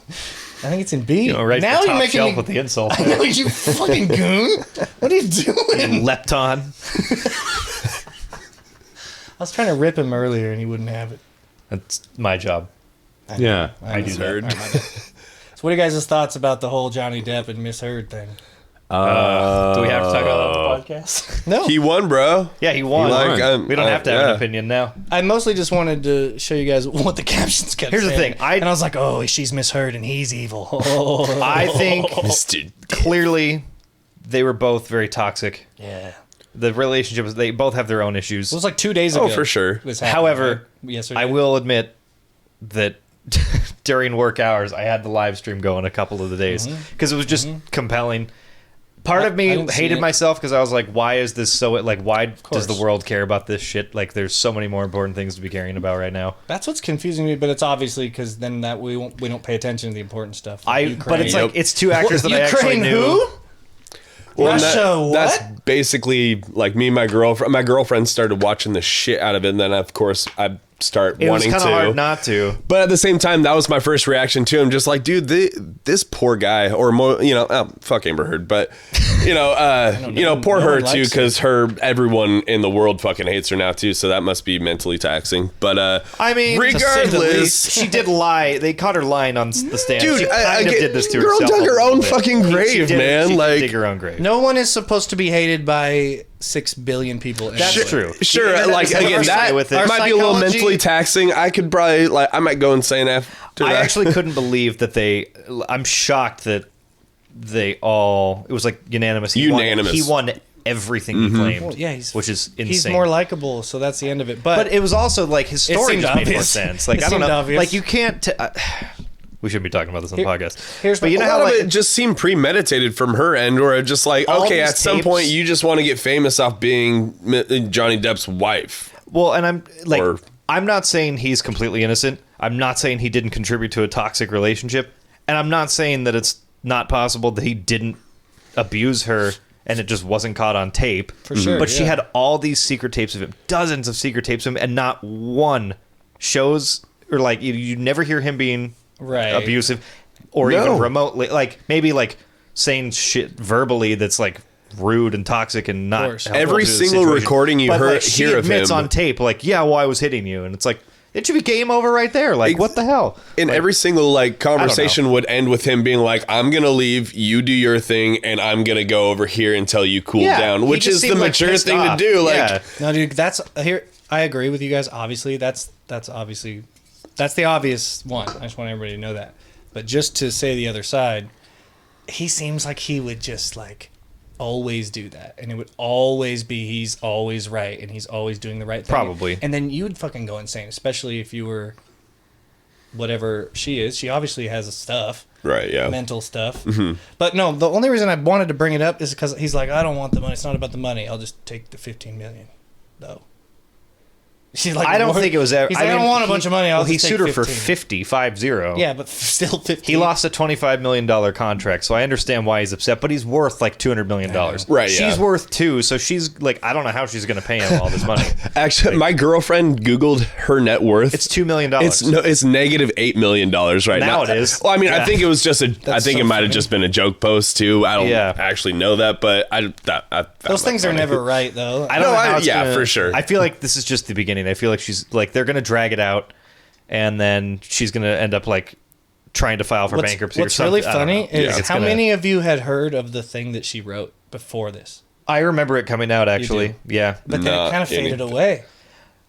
I think it's in B. You know, right now to the you're top making shelf me. with the insult. I know, you fucking goon. What are you doing? Lepton. I was trying to rip him earlier and he wouldn't have it. That's my job. Yeah. I do that. So what are you guys' thoughts about the whole Johnny Depp and Misheard thing? Do we have to talk about that on the podcast? No. He won, bro. Yeah, he won. Like, we don't have to have yeah. an opinion now. I mostly just wanted to show you guys what the captions kept Here's the saying. thing, And I was like, oh, she's misheard and he's evil. I think Mr. clearly they were both very toxic. Yeah. The relationship was, they both have their own issues. It was like 2 days ago. Oh, for sure. this happened, However, right? Yesterday. I will admit that during work hours, I had the live stream going a couple of the days because it was just compelling. Part of I me didn't see hated it. myself because I was like, why is this so, like, why course. does the world care about this shit? Like, there's so many more important things to be caring about right now. That's what's confusing me, but it's obviously because then that we don't pay attention to the important stuff. But it's Yep. like, it's two actors that I Ukraine actually knew. who? Well, and Russia, what? That's basically like me and my girlfriend. My girlfriend started watching the shit out of it, and then of course I start It was wanting kind to. of hard not to. But at the same time, that was my first reaction to him. Just like, dude, this poor guy, or more, fuck Amber Heard, but poor no her one too, likes because everyone in the world fucking hates her now too. So that must be mentally taxing. But I mean, regardless, she did lie. They caught her lying on the stand. dude, she kind of did this to girl herself. dug her a little own bit. fucking grave, She did- man. She did Like, dig her own grave. No one is supposed to be hated by 6 billion people. That's anyway. true. sure, The internet like is again, our that say with it. our might be a little psychology- mentally taxing. I could probably I might go insane after I that. actually couldn't believe that I'm shocked that it was like unanimous. Unanimous. He won everything he claimed. Well, yeah, which is insane. He's more likable, so that's the end of it. But But it was also like his story seemed just made more obvious. sense. Like It I don't seemed know. obvious. Like you can't. We shouldn't be talking about this on the podcast. here's but my- you know A how lot of like it just seemed premeditated from her end, or just like, All okay, these at some tapes- point you just want to get famous off being Johnny Depp's wife. well, and I'm like Or- I'm not saying he's completely innocent. I'm not saying he didn't contribute to a toxic relationship, and I'm not saying that it's not possible that he didn't abuse her and it just wasn't caught on tape. For sure, But she yeah. had all these secret tapes of him, dozens of secret tapes of him, and not one shows or like you never hear him being Right. abusive or No. even remotely like maybe like saying shit verbally that's like rude and toxic and not course. helpful Every to the single situation. recording you But, hear- like, she hear of admits him- on tape like, yeah, well, I was hitting you, and it's like it should be game over right there. Like, what the hell? And Like, every single conversation would end with him being like, "I'm gonna leave, you do your thing, and I'm gonna go over here until you cool yeah, down," he which just is the seemed, like, mature pissed thing off. to do. Like, Yeah. no, dude, that's here. I agree with you guys. Obviously, that's obviously that's the obvious one. I just want everybody to know that. But just to say the other side, he seems like he would just like always do that, and it would always be he's always right and he's always doing the right thing. Probably. And then you would fucking go insane, especially if you were whatever she is. She obviously has stuff. right? Yeah. Mental stuff. But no, the only reason I wanted to bring it up is because he's like, I don't want the money. It's not about the money. I'll just take the 15 million, though. She's like, I don't think it was ever. He's like, I don't want a bunch of money. I'll Well, he just sued take her for 15. 50. Yeah, but still 15. He lost a $25 million contract, so I understand why he's upset, but he's worth like $200 million. Right, yeah. She's worth $2, so she's like, I don't know how she's going to pay him all this money. Actually, my girlfriend Googled her net worth. It's $2 million. It's negative $8 million right now. Now it is. Well, I mean, I Yeah. think it was just I think so it might have funny. just been a joke post too. I don't Yeah. actually know that, but I found Those that things are funny. never right, though. I don't No, know how it's yeah, gonna- for sure. I feel like this is just the beginning. I feel like she's like they're going to drag it out, and then she's going to end up like trying to file for bankruptcy. What's or really something. I don't funny know. is It's how gonna- many of you had heard of the thing that she wrote before this? I remember it coming out actually. Yeah, But then Not it kind of any- faded away.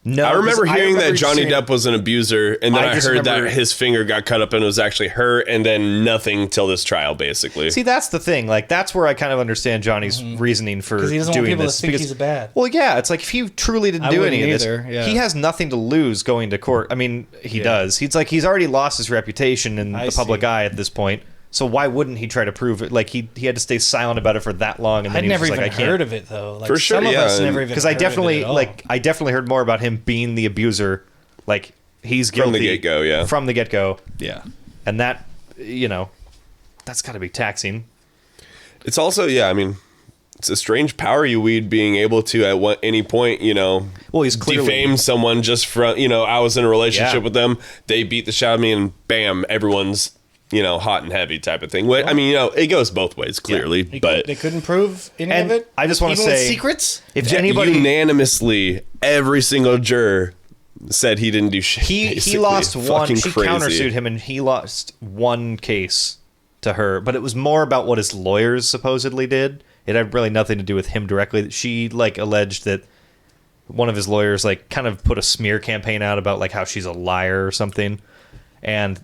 no, I remember hearing that just Johnny hearing- Depp was an abuser, and then I I just heard that remember- his finger got cut up and it was actually her, and then nothing till this trial, basically. See, that's the thing. Like, that's where I kind of understand Johnny's reasoning for Because he doesn't doing want people this. to think because, he's bad. well, yeah, it's like if he truly didn't I do any of wouldn't this, either, yeah. he has nothing to lose going to court. I mean, he does. He's already lost his reputation in I the public see. eye at this point. So why wouldn't he try to prove it? Like he had to stay silent about it for that long, and then I'd he was never just even like, I heard can't. of it, though. Like, For sure, some of yeah, us and- never even Because I heard of it definitely at all. I definitely heard more about him being the abuser. Like he's guilty From the get-go, yeah. From the get-go, Yeah. and that that's got to be taxing. It's also, yeah, I mean, it's a strange power you wield being able to at any point, Well, he's clearly defame someone just from, I was in a relationship Yeah. with them, they beat the shit out of me, and bam, everyone's, hot and heavy type of thing. I mean, it goes both ways, clearly, but They couldn't prove any And of it. I just wanna Even with say- secrets. If anybody unanimously, every single juror said he didn't do shit. he basically. lost one. Fucking She crazy. countersued him, and he lost one case to her. But it was more about what his lawyers supposedly did. It had really nothing to do with him directly. She alleged that one of his lawyers kind of put a smear campaign out about how she's a liar or something, and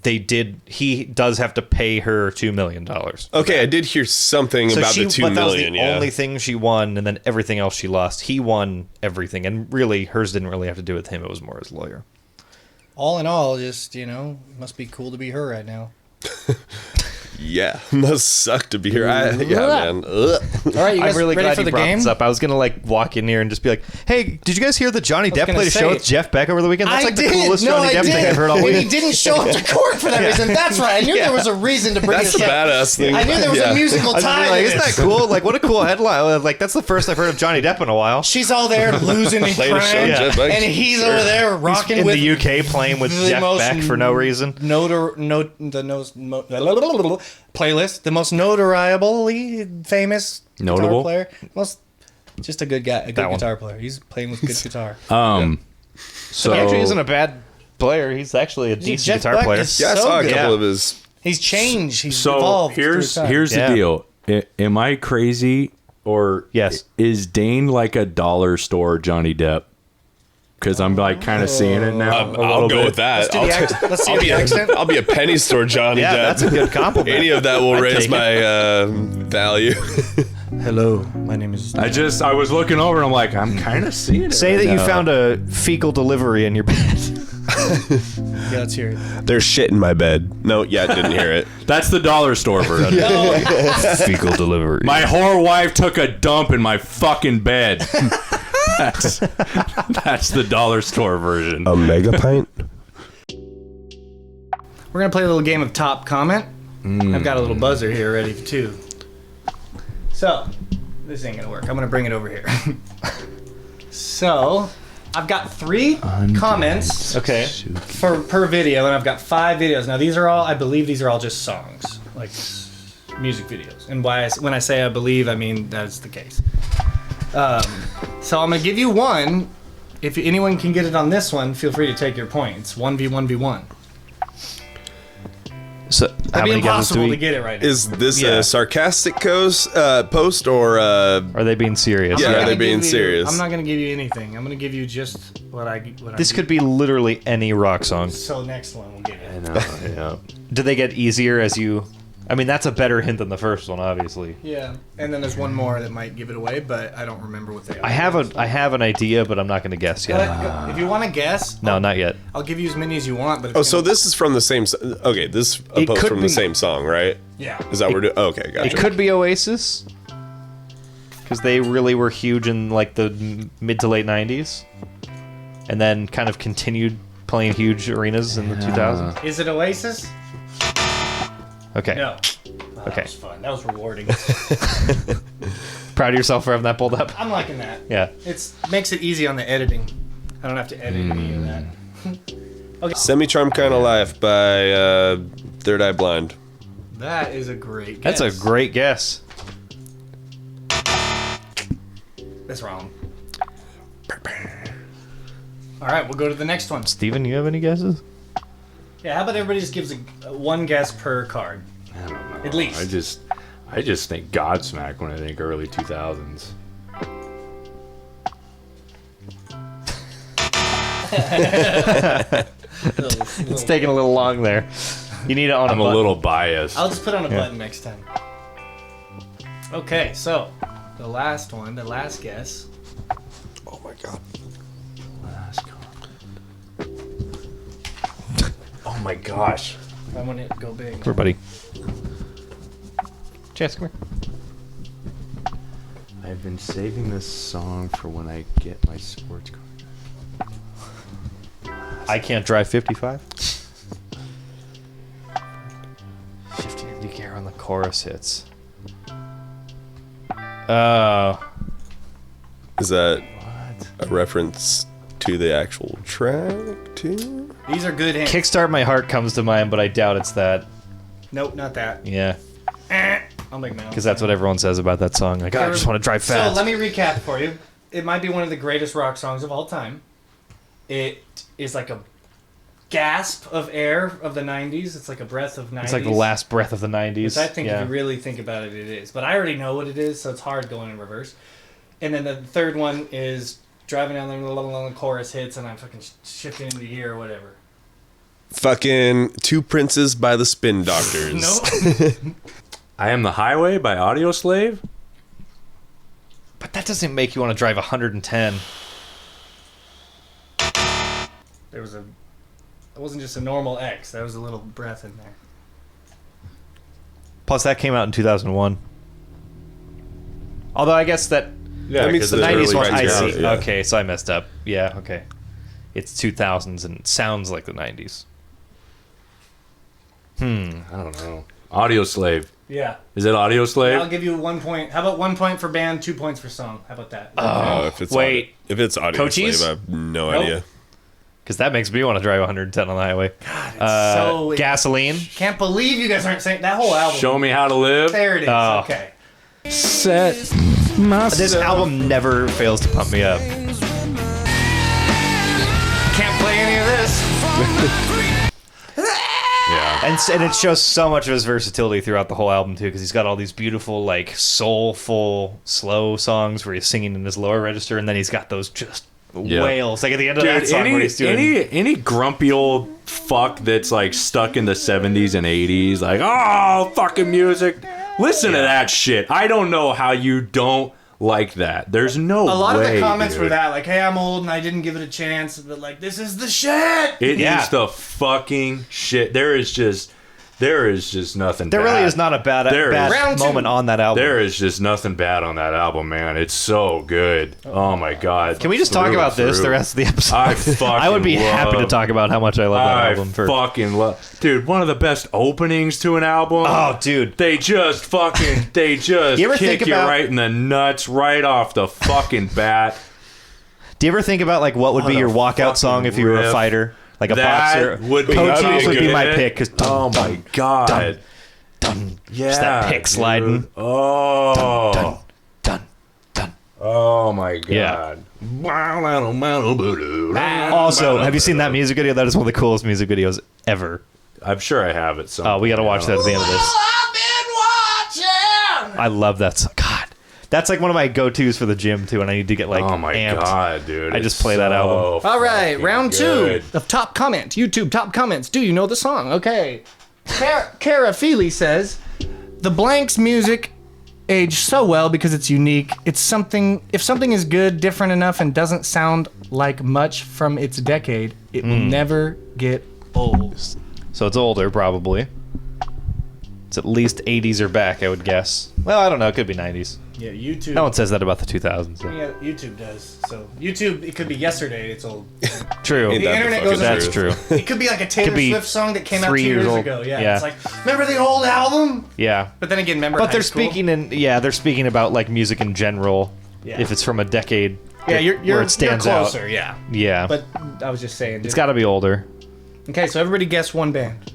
he does have to pay her $2 million. Okay, I did hear something about the $2 but that was million. the Yeah, only thing she won, and then everything else she lost. He won everything, and really hers didn't really have to do with him. It was more his lawyer. All in all, just must be cool to be her right now. Yeah, must suck to be here. Man. Ugh. All right, you guys I'm really ready glad for you the brought game? this up. I was gonna walk in here and just be like, "Hey, did you guys hear that Johnny Depp gonna played a show say- with Jeff Beck over the weekend? That's I like the did. coolest No, Johnny I Depp did. thing I've heard all And week." he didn't show up to court for that reason. That's right. I knew there was a reason to bring That's this the up. badass thing. I knew there was a musical I was tie. like, to isn't this. that cool? Like, what a cool headline! Like, that's the first I've heard of Johnny Depp in a while. She's all there losing and Played a show crying, with Jeff Beck. and he's Sure. over there rocking in with the UK playing with the Jeff most Beck for no reason. Playlist, the most notoriably famous Notable? guitar player, most just a good guy, a good That one. guitar player. He's playing with good guitar. So He actually isn't a bad player. He's actually a decent Jeff guitar Beck player. is Yeah, I so saw a good. couple of his. He's changed. He's So evolved. here's through time. the Yeah. deal. Am I crazy or Yes. is Dane like a dollar store Johnny Depp? Because I'm like kind of seeing it now. a I'll little go bit. with that. Let's see I'll the be accent. I'll be a penny store Johnny Yeah, Depp. that's a good compliment. Any of that will raise take it. my value. Hello, my name is. I was looking over and I'm like, I'm kind of seeing it. Say right that you now. found a fecal delivery in your bed. Yeah, let's hear it. There's shit in my bed. No, yeah, didn't hear it. That's the dollar store version. Fecal delivery. My whore wife took a dump in my fucking bed. that's the dollar store version. A mega pint? We're gonna play a little game of top comment. I've got a little buzzer here ready too. So, this ain't gonna work. I'm gonna bring it over here. So, I've got 3 comments Okay. per video, and I've got 5 videos. Now, I believe these are all just songs, like music videos. And when I say I believe, I mean that's the case. So I'm gonna give you one. If anyone can get it on this one, feel free to take your points. 1v1v1. So, how It'd be many guesses do impossible we? to get it right now. Is this Yeah. a sarcastic post or Are they being serious? Yeah, I'm not are they gonna being give you- serious? I'm not gonna give you anything. I'm gonna give you just what I. This could be literally any rock song. So next one we'll give you. Yeah. Do they get easier as you? I mean, that's a better hint than the first one, obviously. Yeah, and then there's one more that might give it away, but I don't remember what they are. I have an idea, but I'm not going to guess yet. If you want to guess, No, not yet. I'll give you as many as you want. But if Oh, it's so gonna- this is from the same. Okay, this a It post could from be- the same song, right? yeah. Is that what we're doing? Okay, gotcha. It could be Oasis, because they really were huge in like the mid to late '90s, and then kind of continued playing huge arenas in the 2000s. Is it Oasis? Okay. No. Oh, Okay. That was fun. That was rewarding. Proud of yourself for having that pulled up. I'm liking that. Yeah. It's makes it easy on the editing. I don't have to edit any of that. Semi-Charm Kind of Life by Third Eye Blind. That is a great guess. That's a great guess. That's wrong. All right, we'll go to the next one. Steven, you have any guesses? Yeah, how about everybody just gives one guess per card? I don't know. At least. I just think Godsmack when I think early 2000s. It's taking a little long there. You need it on I'm a little biased. I'll just put on a button next time. Okay, so the last one, the last guess. Oh my god. Oh my gosh. I want it to go big. Come here, buddy. Chance, come here. I've been saving this song for when I get my sports car. I can't drive 55. 50 you care on the chorus hits. Is that a reference to the actual track too? These are good hints. Kickstart My Heart comes to mind, but I doubt it's that. Nope, not that. Yeah, I'll make my own. because that's what everyone says about that song. Like, I just want to drive fast. So let me recap for you. It might be one of the greatest rock songs of all time. It is like a gasp of air of the 90s. It's like a breath of 90s. It's like the last breath of the 90s. Which I think yeah. if you really think about it, it is. But I already know what it is, so it's hard going in reverse. And then the third one is driving down the chorus hits, and I'm fucking shifting into the ear or whatever. Fucking Two Princes by the Spin Doctors. No. I Am the Highway by Audio Slave? But that doesn't make you want to drive 110. There was it wasn't just a normal X. There was a little breath in there. Plus, that came out in 2001. Although I guess that That means the the 90s early one. I 90s, see. yeah. Okay, so I messed up. Yeah. Okay. It's 2000s and it sounds like the 90s. I don't know. Audio Slave. Yeah. Is it Audio Slave? I'll give you 1 point. How about 1 point for band, 2 points for song? How about that? Wait. if it's audio Coaches? slave, I have no Nope. idea. Because that makes me want to drive 110 on the highway. so Gasoline. can't believe you guys aren't saying that whole album. Show Me How to Live. There it is. Oh. Okay. Set myself. This album never fails to pump me up. Can't play any of this. Yeah. And it shows so much of his versatility throughout the whole album too, because he's got all these beautiful, like soulful, slow songs where he's singing in his lower register, and then he's got those just wails, like at the end of that song where he's doing. any grumpy old fuck that's like stuck in the 70s and 80s, like, oh, fucking music. Listen to that shit. I don't know how you don't like that. There's no way. A lot of the comments dude. were that, like, hey, I'm old and I didn't give it a chance, but like, this is the shit. It Yeah. is the fucking shit. There is just nothing. There bad. really is not a bad Round two. moment on that album. There is just nothing bad on that album, man. It's so good. Oh my god. Can we just talk Through about and this through. the rest of the episode? I fucking I would be happy to talk about how much I love that I album. fucking love, dude. One of the best openings to an album. Oh, dude. They just You ever kick think you about- right in the nuts, right off the fucking bat. Do you ever think about like what would be What your a walkout song if you were a riff. fighter, like a That boxer? would be Coaches so would be my good. pick. Cause Oh my god. Yeah, just that pick dude. sliding. Oh. Dun, dun. Oh my god. Yeah. Yeah. Also, have you seen that music video? That is one of the coolest music videos ever. I'm sure I have it. Oh, we got to watch that at the end of this. I love that song. God, that's like one of my go-tos for the gym too, and I need to get like Oh my amped. god, dude! I just play that album. All right, fucking round good. 2 of top comments. YouTube top comments. Do you know the song? Okay. Kara Feely says, the Blanks music aged so well because it's unique. It's something. If something is good, different enough, and doesn't sound like much from its decade, it will never get old. So it's older, probably. It's at least 80s or back, I would guess. Well, I don't know. It could be 90s. Yeah, YouTube. No one says that about the 2000s. though. Yeah, YouTube does. So YouTube, it could be yesterday. It's old. True. Ain't The that internet fucking goes on. That's true. It could be like a Taylor be Swift song that came out 3 2 years years old. ago. Yeah, Yeah. it's like, remember the old album? Yeah. But then again, remember But high they're school? they're speaking about like music in general. Yeah. If it's from a decade. Yeah, where it stands you're out. closer, yeah. Yeah. But I was just saying. it's got to be older. Okay, so everybody guess one band.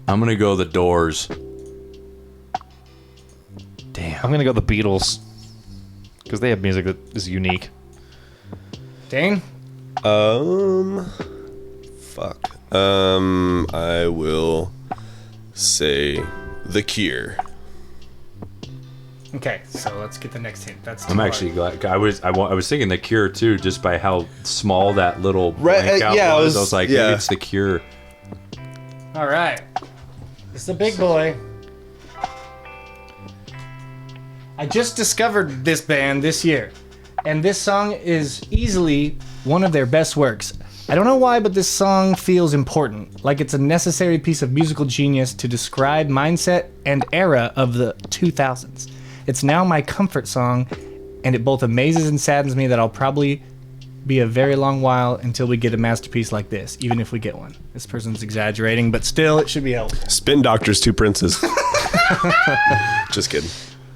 I'm gonna go The Doors. I'm going to go the Beatles. Because they have music that is unique. Dane? Fuck. I will say The Cure. Okay, so let's get the next hint. That's I'm actually glad. I was thinking The Cure too, just by how small that little Right, blank out yeah, was. I I was- was like, yeah. maybe it's The Cure. All right. It's the big boy. I just discovered this band this year, and this song is easily one of their best works. I don't know why, but this song feels important, like it's a necessary piece of musical genius to describe mindset and era of the 2000s. It's now my comfort song, and it both amazes and saddens me that I'll probably be a very long while until we get a masterpiece like this, even if we get one. This person's exaggerating, but still, it should be helpful. Spin Doctors, Two Princes. Just kidding.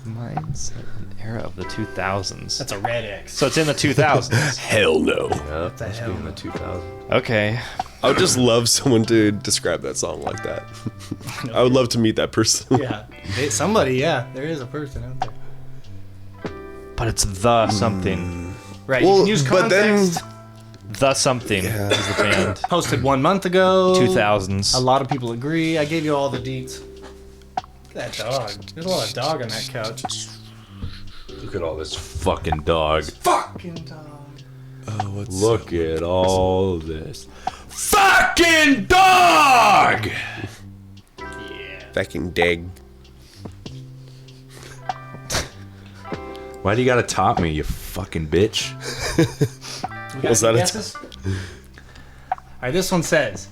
Mindset and era of the 2000s. That's a red X. So it's in the 2000s. Hell no. Yep, that's in the 2000s. Okay. I would just love someone to describe that song like that. I would love to meet that person. Yeah. Somebody, yeah. There is a person out there. But it's the something. Right, you Well, can use but then- context. The something is the band. Posted 1 month ago. 2000s. A lot of people agree. I gave you all the deets. Look at that dog. There's a lot of dog on that couch. Look at all this fucking dog. Fucking dog. Oh, what's Look at all this fucking dog. fucking dag? Why do you gotta top me, you fucking bitch? We got Was any that a guesses? Alright, this one says,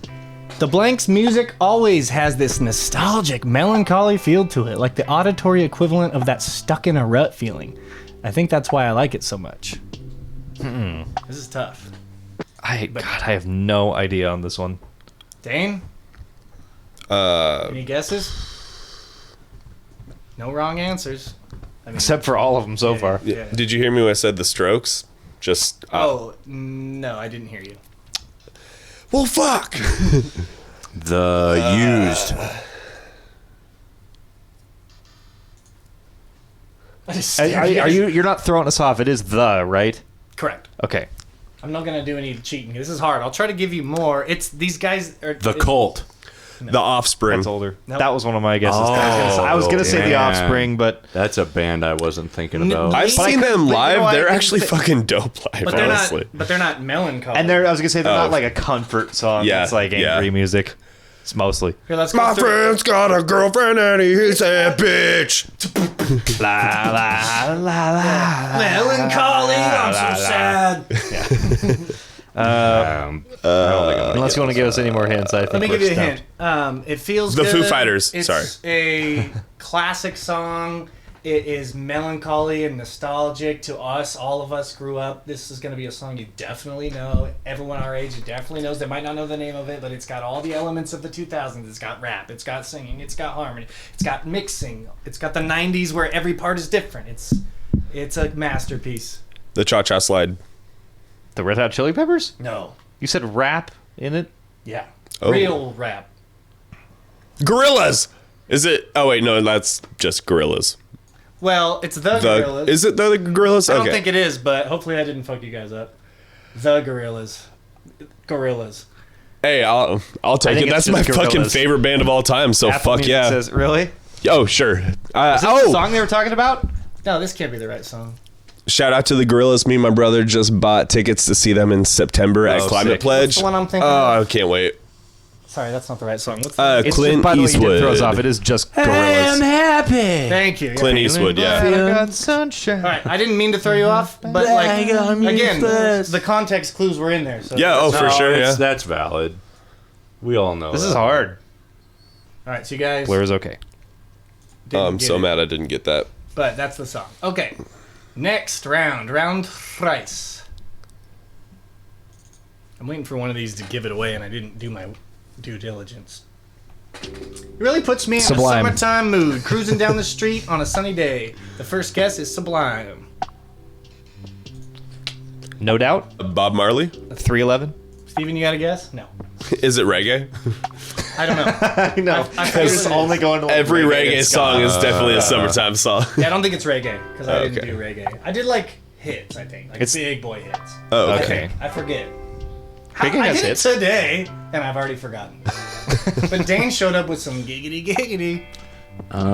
The Blank's music always has this nostalgic, melancholy feel to it, like the auditory equivalent of that stuck in a rut feeling. I think that's why I like it so much. This is tough. I have no idea on this one. Dane? Any guesses? No wrong answers. I mean, Except for all of them so far. yeah. Did you hear me when I said the Strokes? Just Oh, no, I didn't hear you. well, fuck. The Used. You're not throwing us off. It is the, right? Correct. Okay. I'm not going to do any cheating. This is hard. I'll try to give you more. It's these guys are The Cult. The Offspring. That's older. Nope. That was one of my guesses. Oh, I was gonna say The man. Offspring, but That's a band I wasn't thinking about. I've But I seen them live. I They're couldn't actually think- fucking dope live, but they're honestly. not melancholy. I was gonna say they're Oh. not like a comfort song. Yeah, It's like angry yeah. music. It's mostly Here, let's go My through. friend's got a girlfriend and he's a bitch. la la la la. Melancholy. I'm so sad. Unless you want to give us any more hints, I think Let me we're give you a stumped. hint. It feels The good. Foo Fighters, It's sorry. a classic song. It is melancholy and nostalgic to us. All of us grew up. This is going to be a song you definitely know. Everyone our age definitely knows. They might not know the name of it, but it's got all the elements of the 2000s. It's got rap. It's got singing. It's got harmony. It's got mixing. It's got the 90s where every part is different. It's a masterpiece. The Cha Cha Slide. The Red Hot Chili Peppers? No. You said rap in it? Yeah. Oh. Real rap. Gorillas. Is it? Oh wait, no, that's just Gorillas. Well, it's the Gorillas. Is it the Gorillas? I Okay. don't think it is, but hopefully I didn't fuck you guys up. The Gorillas. Gorillas. Hey, I'll take think it. it's That's my just fucking Gorillas. favorite band of all time. So Apple fuck Music yeah. Says, really? Oh sure. Is it the song they were talking about? No, this can't be the right song. Shout out to the Gorillas. Me and my brother just bought tickets to see them in September at Oh, Climate sick. Pledge. What's the one I'm thinking Oh, of? I can't wait. Sorry, that's not the right song. What's the It's Clint just, by the way, you Eastwood. did throw us off. It is just Gorillas. happy. Thank you. Clint Eastwood, yeah. I got sunshine. All right, I didn't mean to throw you off, but like again, the context clues were in there. So Yeah, oh for sure, yeah. That's valid. We all know This that. is hard. All right, so you guys. Blair is okay. didn't I'm get so it, mad I didn't get that. But that's the song. Okay, next round thrice. I'm waiting for one of these to give it away, and I didn't do my due diligence. It really puts me in Sublime. a summertime mood, cruising down the street on a sunny day. The first guess is Sublime. No doubt. Bob Marley? 311. Steven, you got a guess? No. Is it reggae? I don't know. I know. I forget It's what it only is. going to like Every reggae and song is definitely a summertime song. Yeah, I don't think it's reggae, because I didn't Okay. do reggae. I did like hits, I think. Like It's- big boy hits. Oh, I okay. Okay. think. I forget. Reggae I has did hits. it today, and I've already forgotten. But Dane showed up with some giggity giggity, and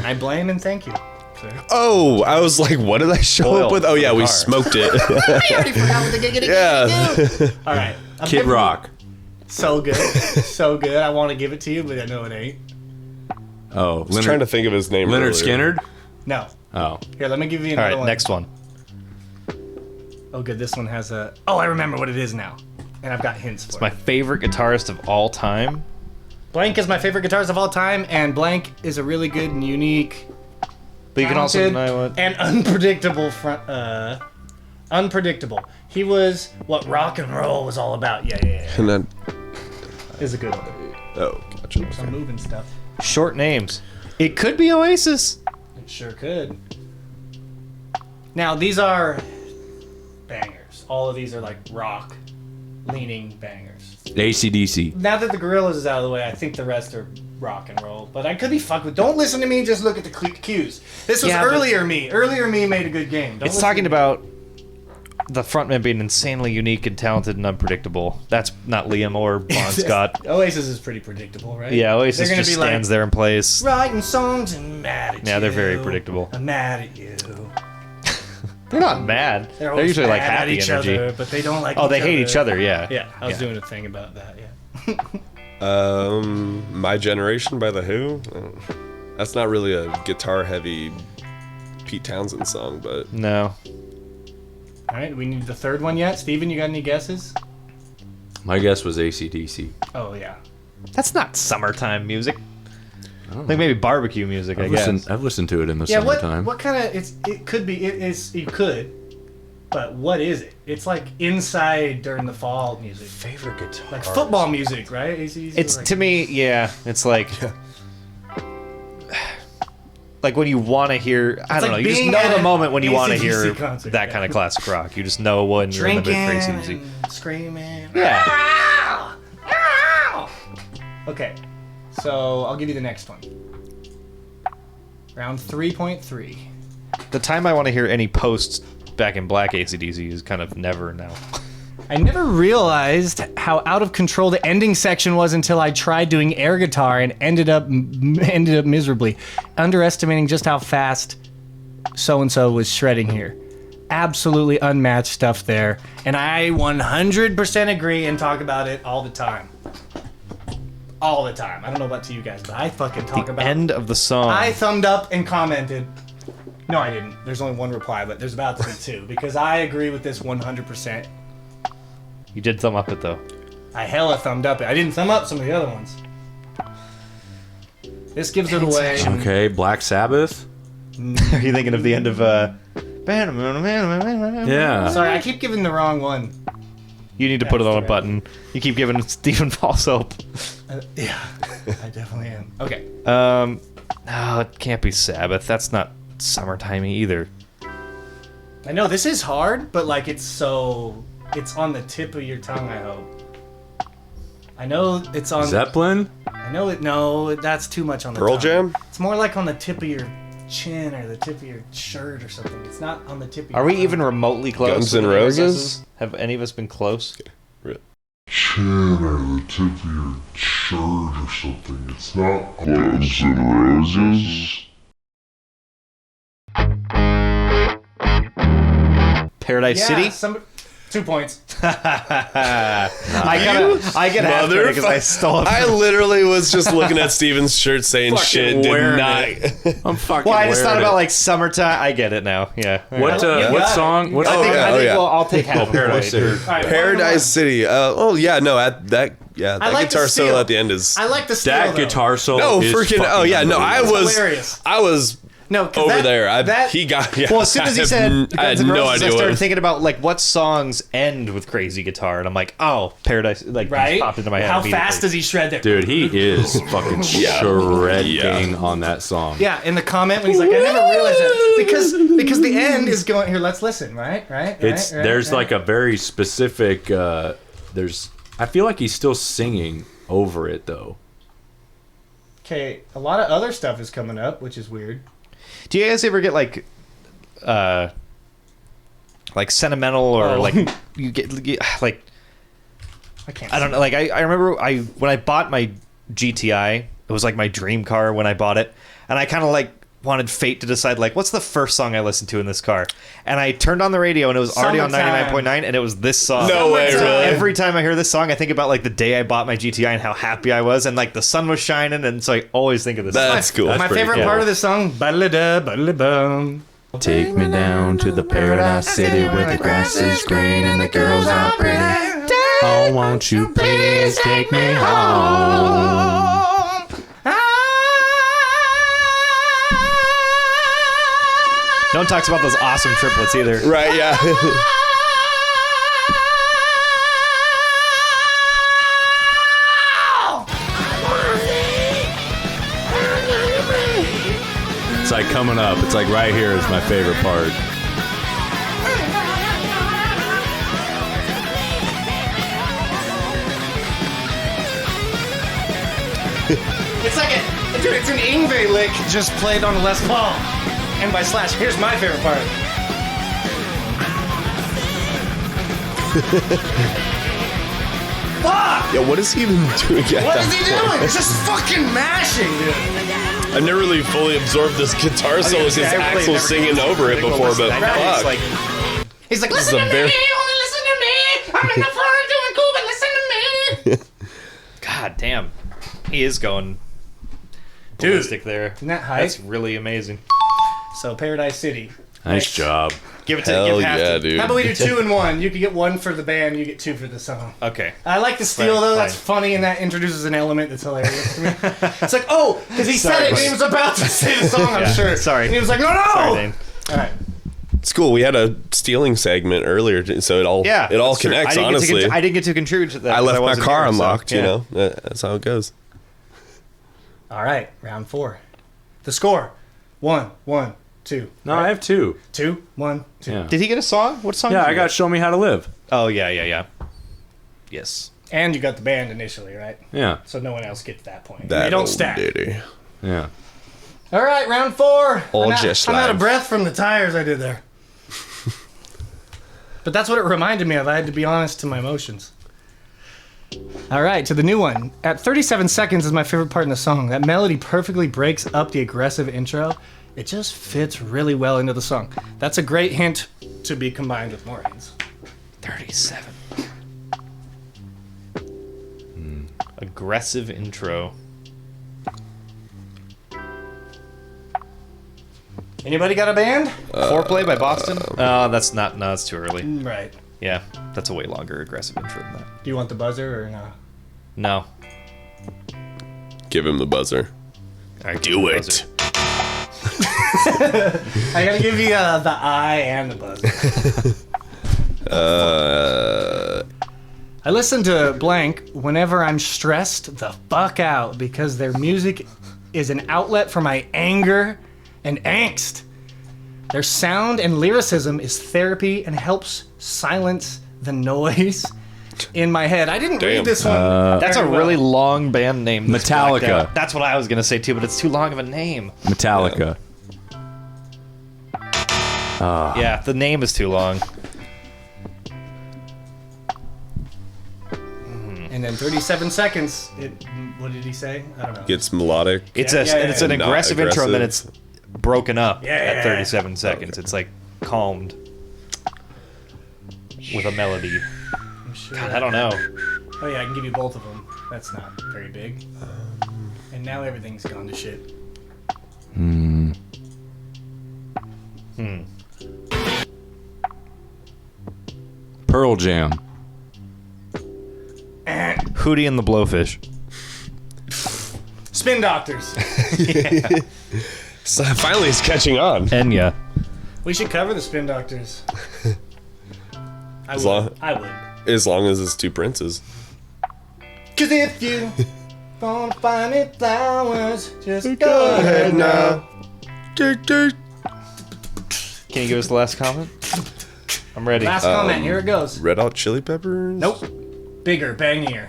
I blame and thank you. So. Oh, I was like, what did I show Oil up with? Oh yeah, for the we car. smoked it. I already forgot what the giggity Yeah. giggity. All right. I'm Kid giving- Rock. So good. So good. I want to give it to you, but I know it ain't. Oh, I was trying to think of his name. Leonard earlier. Skinner. No. Oh, Here, let me give you All another right, one. next one. Oh, good. This one has a. Oh, I remember what it is now, and I've got hints for My it. favorite guitarist of all time. Blank is my favorite guitarist of all time, and Blank is a really good and unique, But you can also talented, deny what. and unpredictable unpredictable. He was what rock and roll was all about. Yeah. And then, Is a good one. oh, gotcha. Some moving stuff. Short names. It could be Oasis. It sure could. Now these are bangers. All of these are like rock leaning bangers. AC/DC. Now that the Gorillaz is out of the way, I think the rest are rock and roll. But I could be fucked with. Don't listen to me. Just look at the cues. This was Yeah, but- earlier me. Earlier me made a good game. Don't It's listen talking to me. about the frontman being insanely unique and talented and unpredictable. That's not Liam or Bon Scott. Oasis is pretty predictable, right? Yeah, Oasis They're gonna just be like, stands there in place. writing songs and mad at you. Yeah, they're very predictable. I'm mad at you. They're not mad. They're always usually like mad at happy each energy. other, but they don't like. Oh, they hate each other. Yeah. Yeah, I was Yeah. doing a thing about that. Yeah. My Generation by The Who. That's not really a guitar-heavy Pete Townsend song, but No. All right, we need the third one yet. Steven, you got any guesses? My guess was AC/DC. Oh yeah. That's not summertime music. Like maybe barbecue music, I guess. I've listened to it in the Yeah. summertime. What kind of? It could be. It is. You could. But what is it? It's like inside during the fall music. Favorite guitar. Like football music, right? It's like, to me, yeah. It's like when you want to hear. I don't like know. You just being know at the an moment when you want to AC/DC hear concert, that yeah. kind of classic rock. You just know when you're in the drinking mood for AC/DC. and screaming. Yeah. Okay, so I'll give you the next one. Round 3.3. The time I want to hear any posts back in black AC/DC is kind of never now. I never realized how out of control the ending section was until I tried doing air guitar and ended up miserably, underestimating just how fast so-and-so was shredding here. Absolutely unmatched stuff there, and I 100% agree and talk about it all the time. All the time. I don't know about to you guys, but I fucking talk about End of the song. I thumbed up and commented. No, I didn't. There's only one reply, but there's about to be two because I agree with this 100%. You did thumb up it though. I hella thumbed up it. I didn't thumb up some of the other ones. This gives it away. Okay, Black Sabbath. Are you thinking of the end of Yeah. Sorry, I keep giving the wrong one. You need to put it on a button. You keep giving Stephen false hope. Yeah, I definitely am. Okay. No, it can't be Sabbath. That's not summertimey either. I know this is hard, but like it's on the tip of your tongue, I hope. I know it's on Zeppelin. I know it. No, that's too much on the Pearl tongue. Jam? It's more like on the tip of your chin or the tip of your shirt or something. It's not on the tip of your Are we tongue. even remotely close? Guns with N' any of our Roses? guesses? Have any of us been close? Chin or the tip of your shirt or something. It's not Guns N' Roses. Paradise City? 2 points. I get half credit because I stole it. I literally was just looking at Steven's shirt saying Fucking shit. Did wearing not. I'm fucking. Well, I just thought wearing about it. like summertime. I get it now. Yeah. What You what got it. song? What You got song? it. I Oh, think yeah. well, I'll take half. Paradise City. All right, Paradise City. Oh yeah, no. That I like the guitar steal. solo at the end is I like the steal, That though. guitar solo. no is freaking. fucking Oh yeah, no. Hilarious. I was No, 'cause over that- there. that- He got. Yeah, Well, as soon as he I said have- I Guns had N' no Roses, idea I what. started thinking about like what songs end with crazy guitar, and I'm like, oh, Paradise, like right? popped into my head. How immediately. fast does he shred there? Dude, he is fucking shredding on that song. Yeah, in the comment when he's like, I never realized that because the end is going here. Let's listen, right? It's there's like a very specific. There's. I feel like he's still singing over it though. Okay, a lot of other stuff is coming up, which is weird. Do you guys ever get like sentimental or like you get like I can't. I don't know. Like I remember when I bought my GTI, it was like my dream car when I bought it, and I kind of like wanted fate to decide like what's the first song I listened to in this car, and I turned on the radio and it was already on Summertime. 99.9, and it was this song. No way, So really? every time I hear this song, I think about like the day I bought my GTI and how happy I was, and like the sun was shining, and so I always think of this. That's cool. My pretty favorite cool. part of the song, ba-da-da, ba-da-da-bum. Take me down to the paradise city where the grass is green and the girls are pretty. Oh, won't you please take me home? No one talks about those awesome triplets either. Right? Yeah. It's like coming up. It's like right here is my favorite part. It's like dude, it's an Ingve lick just played on a Les Paul. And by Slash, here's my favorite part. Fuck! Yeah. What is he even doing? At What that is he point? doing? He's just fucking mashing, dude. I've never really fully absorbed this guitar solo because Axel singing over it before, but fuck. He's like, This is listen a to very- me, only listen to me. I'm in the front doing cool, but listen to me. God damn, he is going Dude. ballistic there. Isn't that hype? That's really amazing. So Paradise City. Nice job. Give it to Hell give half yeah, to- dude. How about we do 2 and 1? You could get 1 for the band, you get 2 for the song. Okay. I like the steal Fine, though. That's fine. funny, and that introduces an element that's hilarious to me. It's like, oh, because he said it, and he was about to say the song. I'm sure. Sorry. And he was like, no, no. Sorry, Dane. All right. It's cool. We had a stealing segment earlier, so it all Yeah, it all that's true. connects. I Honestly, didn't get to contribute to that. I 'cause left my wasn't car here, so, unlocked. You yeah. know, that's how it goes. All right. Round 4. The score: 1, 1, 2. No, I have 2. 2, 1, 2. Yeah. Did he get a song? What song? Yeah, did I you got get? Show Me How to Live. Oh yeah. Yes. And you got the band initially, right? Yeah. So no one else gets that point. That they don't old stack. ditty. Yeah. All right, round 4. All I'm just I'm out of live. breath from the tires I did there. But that's what it reminded me of. I had to be honest to my emotions. All right, to the new one. At 37 seconds is my favorite part in the song. That melody perfectly breaks up the aggressive intro. It just fits really well into the song. That's a great hint to be combined with more hints. 37. Aggressive intro. Anybody got a band? Foreplay by Boston? Oh, that's not. No, that's too early. Right. Yeah, that's a way longer aggressive intro than that. Do you want the buzzer or no? No. Give him the buzzer. All right, Do it. I gotta give you the eye and the buzzer. I listen to Blank whenever I'm stressed the fuck out because their music is an outlet for my anger and angst. Their sound and lyricism is therapy and helps silence the noise in my head. I didn't Damn. read this one. That's a very well. really long band name. that's Metallica. blacked out. That's what I was gonna say too, but it's too long of a name. Metallica. Yeah, the name is too long. And then 37 seconds. What did he say? I don't know. Gets melodic. It's Yeah, it's an Not aggressive intro, and then it's aggressive. broken up Yeah. at 37 seconds. It's like calmed with a melody. I'm sure. God, I don't know. Oh yeah, I can give you both of them. That's not very big. And now everything's gone to shit. Pearl Jam. Hootie and the Blowfish. Spin Doctors. So finally, it's catching on. Enya. We should cover the Spin Doctors. I As would. long- I would. As long as it's two princes. Cause if you wanna find me flowers, just go ahead now. Dirt, dirt. Can you give us the last comment? I'm ready. Last comment, here it goes. Red Hot Chili Peppers. Nope. Bigger, bangier,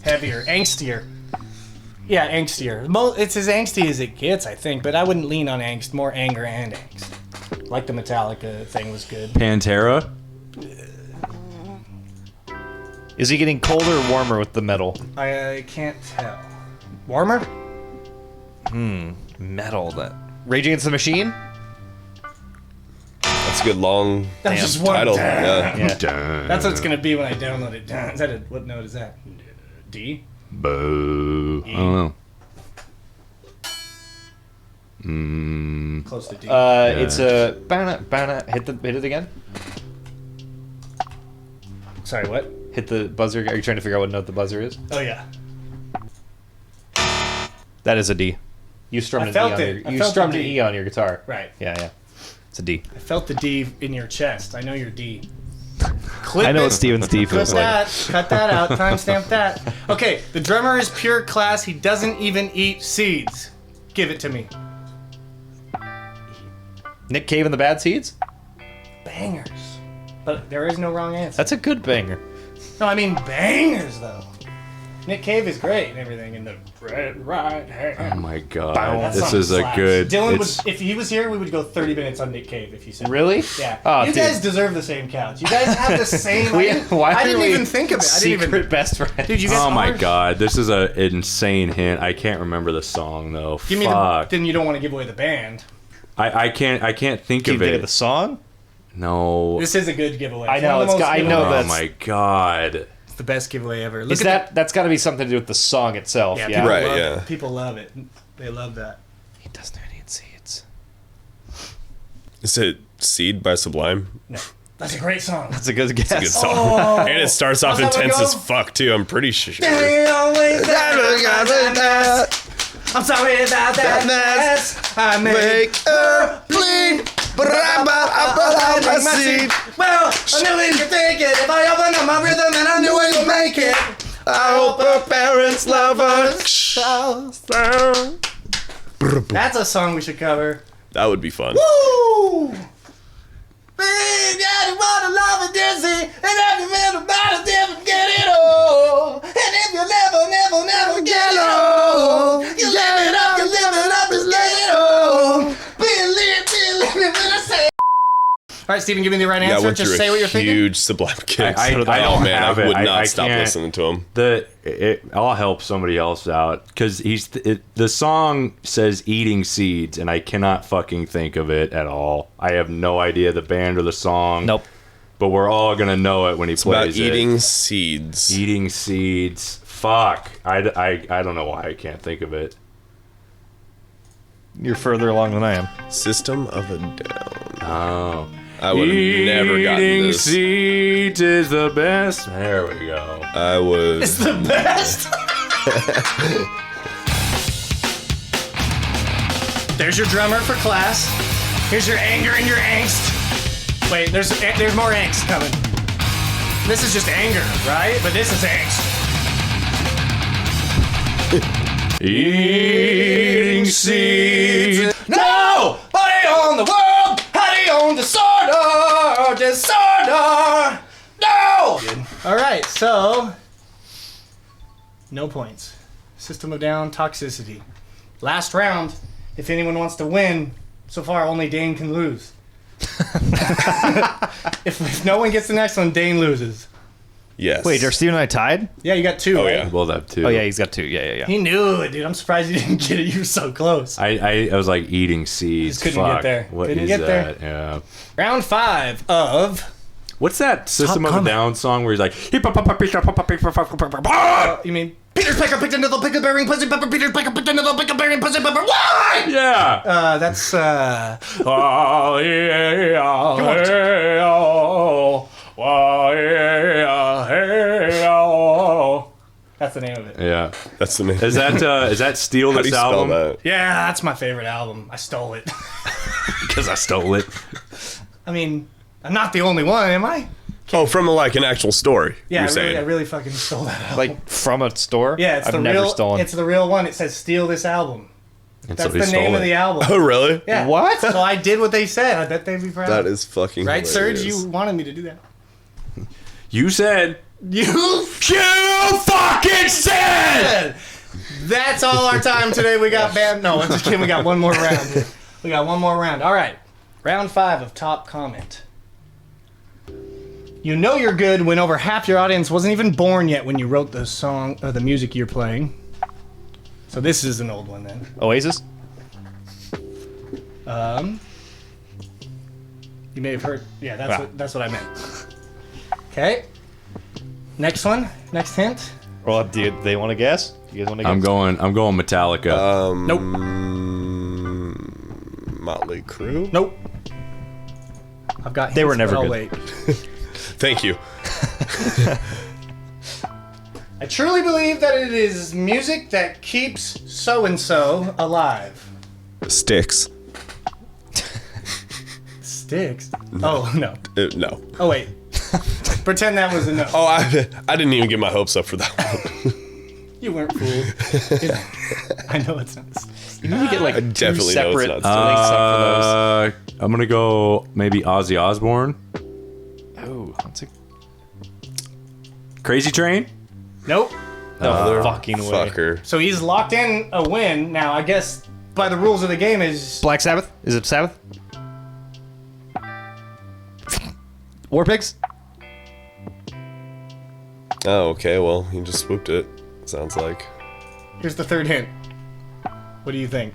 heavier, angstier. Yeah, angstier. It's as angsty as it gets, I think, but I wouldn't lean on angst, more anger and angst. Like the Metallica thing was good. Pantera. Is he getting colder or warmer with the metal? I can't tell. Warmer? Metal, that. Rage Against the Machine? That's a good long That's just one. title. Damn. Yeah. Yeah. That's what it's gonna be when I download it. Is that what note is that? D? Boo. I don't know. Close to D. It's a hit it again. Sorry, what? Hit the buzzer. Are you trying to figure out what note the buzzer is? Oh yeah. That is a D. You strummed I an felt E on it. I your, you felt strummed the an D. E on your guitar. Right. Yeah. It's a D. I felt the D in your chest. I know you're D. Clip I know it. what Steven's D Clip feels like. that. Cut that out. Timestamp that. Okay, the drummer is pure class. He doesn't even eat seeds. Give it to me. Nick Cave and the Bad Seeds? Bangers. But there is no wrong answer. That's a good banger. No, I mean bangers though. Nick Cave is great and everything in the red right hand. Oh my god. That This song is a slaps. good. Dylan it's- would, if he was here, we would go 30 minutes on Nick Cave if he said. Really? Yeah. Oh, you dude. guys deserve the same couch. You guys have the same. We- I didn't, why I are didn't we even think of it. I didn't Secret even. best friend. Dude, you guys Oh my are- god, this is an insane hint. I can't remember the song though. Give me Fuck. then you don't want to give away the band. I can't think Can you of think it. of the song? No. This is a good giveaway. I It's know, one of the it's most got- I giveaways. know Oh that's- my god. It's the best giveaway ever. Look Is at that's got to be something to do with the song itself? the, Yeah. people Right, love yeah. It. People love it. They love that. He does not eat seeds. Is it Seed by Sublime? No. That's a great song. That's a good guess. Good song. And it starts off How's that one intense go? as fuck, too. I'm pretty sure. I'm sorry about that mess. I make her bleed. But I my seed. Well, I knew it could take it. If I opened up my rhythm and I knew it would make it. I hope her parents love her. That's a song we should cover. That would be fun. Woo! Baby, I wanna love and dizzy, and if you never never get it all. And if you never get it all, you live it up, just get it all. Believe when I say. All right, Steven, give me the right Yeah, I answer. went Just through say what you're a thinking. huge Sublime kick. I don't have I it. would not I stop can't. listening to him. I'll help somebody else out because the song says "eating seeds" and I cannot fucking think of it at all. I have no idea the band or the song. Nope. But we're all gonna know it when he It's about plays it. eating seeds. Eating seeds. Fuck. I don't know why I can't think of it. You're further along than I am. System of a Down. Oh. I would have never gotten Eating this. seeds is the best. There we go. I was. It's the best. There's your drummer for class. Here's your anger and your angst. Wait, there's more angst coming. This is just anger, right? But this is angst. Eating seeds. No! Honey on the world! Honey on disorder! Disorder! No! All right, so no points. System of Down, toxicity. Last round. If anyone wants to win, so far only Dane can lose. if no one gets the next one, Dane loses. Yes. Wait, are Steven and I tied? Yeah, you got two. Oh, right? yeah. We'll have two. Oh, yeah, he's got 2. Yeah. He knew it, dude. I'm surprised you didn't get it. You were so close. I was like eating seeds. Just couldn't get Fuck. there. What Couldn't is get there. that? Yeah. Round 5 of. What's that System of a Comment. Down song where he's like, You mean Peter Pecker picked another pickle-bearing pussy pepper. Peter Pecker picked another pickle-bearing pussy pepper. Why? yeah. That's Oh, yeah, hey, oh, oh, yeah, hey, oh. that's the name of it. Yeah. That's the name. Is that Steal How do This you spell album? that? Yeah, that's my favorite album. I stole it. Because I stole it. I mean, I'm not the only one, am I? Oh, from like an actual story. Yeah, you're saying. I really fucking stole that album. Like, from a store? Yeah, it's I've the never real. stolen. It's the real one. It says "Steal This Album." And That's so he the name stole of it. the album. Oh, really? Yeah. What? So I did what they said. I bet they'd be proud. That is fucking right, Serge. hilarious. You wanted me to do that. You said. You fucking said! That's all our time today. We got band. No, I'm just kidding. We got one more round. We got one more round. All right. Round 5 of top comment. You know you're good when over half your audience wasn't even born yet when you wrote the song or the music you're playing. So this is an old one then. Oasis? You may have heard. Yeah, that's what I meant. Okay. Next one. Next hint. Well, do they want to guess? You guys want to guess? I'm going Metallica. Nope. Motley Crue. Nope. I've got. They were hints, never but I'll good. wait. Thank you. I truly believe that it is music that keeps so and so alive. Styx. Sticks. Oh no. No. Oh wait. Pretend that was a no. Oh, I didn't even get my hopes up for that one. You weren't fooled. I know it's not. You need to get like I two definitely know it's separate not. links up I'm gonna go maybe Ozzy Osbourne. for those. Oh, that's a Crazy Train. Nope. no fucking way. Fucker. So he's locked in a win. Now I guess by the rules of the game is Black Sabbath? Is it Sabbath? War Pigs? Oh, okay. Well, he just swooped it. Sounds like. here's the third hint. What do you think?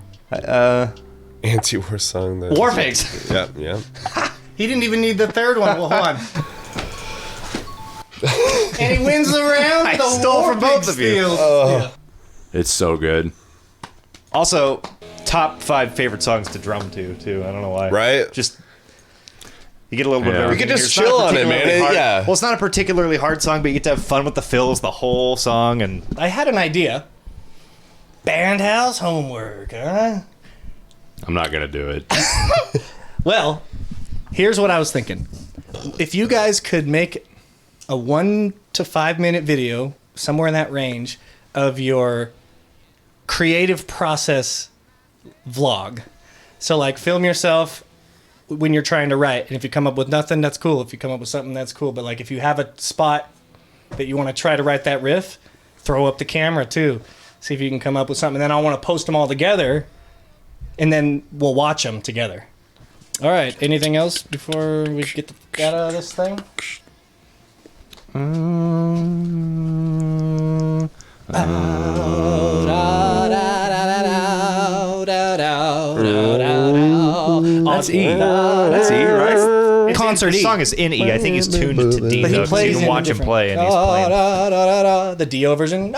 Anti-war song. That War Pigs. Yeah, yeah. He didn't even need the third one. Well, hold on. And he wins the round. I the stole War from both Pig of you. steals. Yeah. It's so good. Also, top 5 favorite songs to drum to, too. I don't know why. Right? Just... You get a little bit of Yeah. everything. You could just It's not chill a on it, man. particularly hard- Yeah. Well, it's not a particularly hard song, but you get to have fun with the fills the whole song. And I had an idea. BandHouse Homework, huh? I'm not gonna do it. Well, here's what I was thinking. If you guys could make a 1 to 5 minute video, somewhere in that range, of your creative process vlog. So, like, film yourself when you're trying to write. And if you come up with nothing, that's cool. If you come up with something, that's cool. But, like, if you have a spot that you want to try to write that riff, throw up the camera, too. See if you can come up with something. And then I want to post them all together, and then we'll watch them together. All right. Anything else before we get the fuck out of this thing? That's E. That's E, right? Concert the E. song is in E. I think he's tuned to D. But he though, so plays you can in watch him different- play, and he's playing. The Dio version.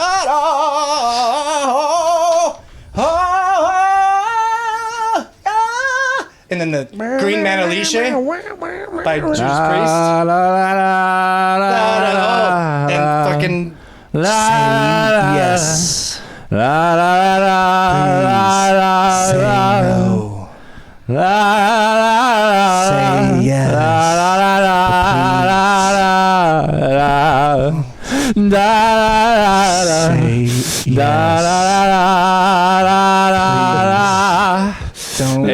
And then the Green Manaliche by Judas Priest. And fucking yes. Say yes. Don't. What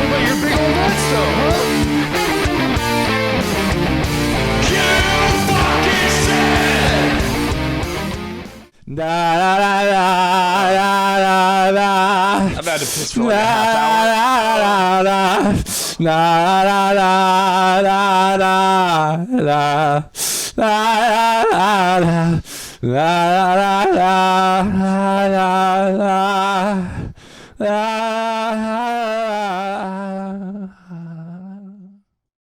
about your big old nuts, though, huh? I've had to piss for like a half hour.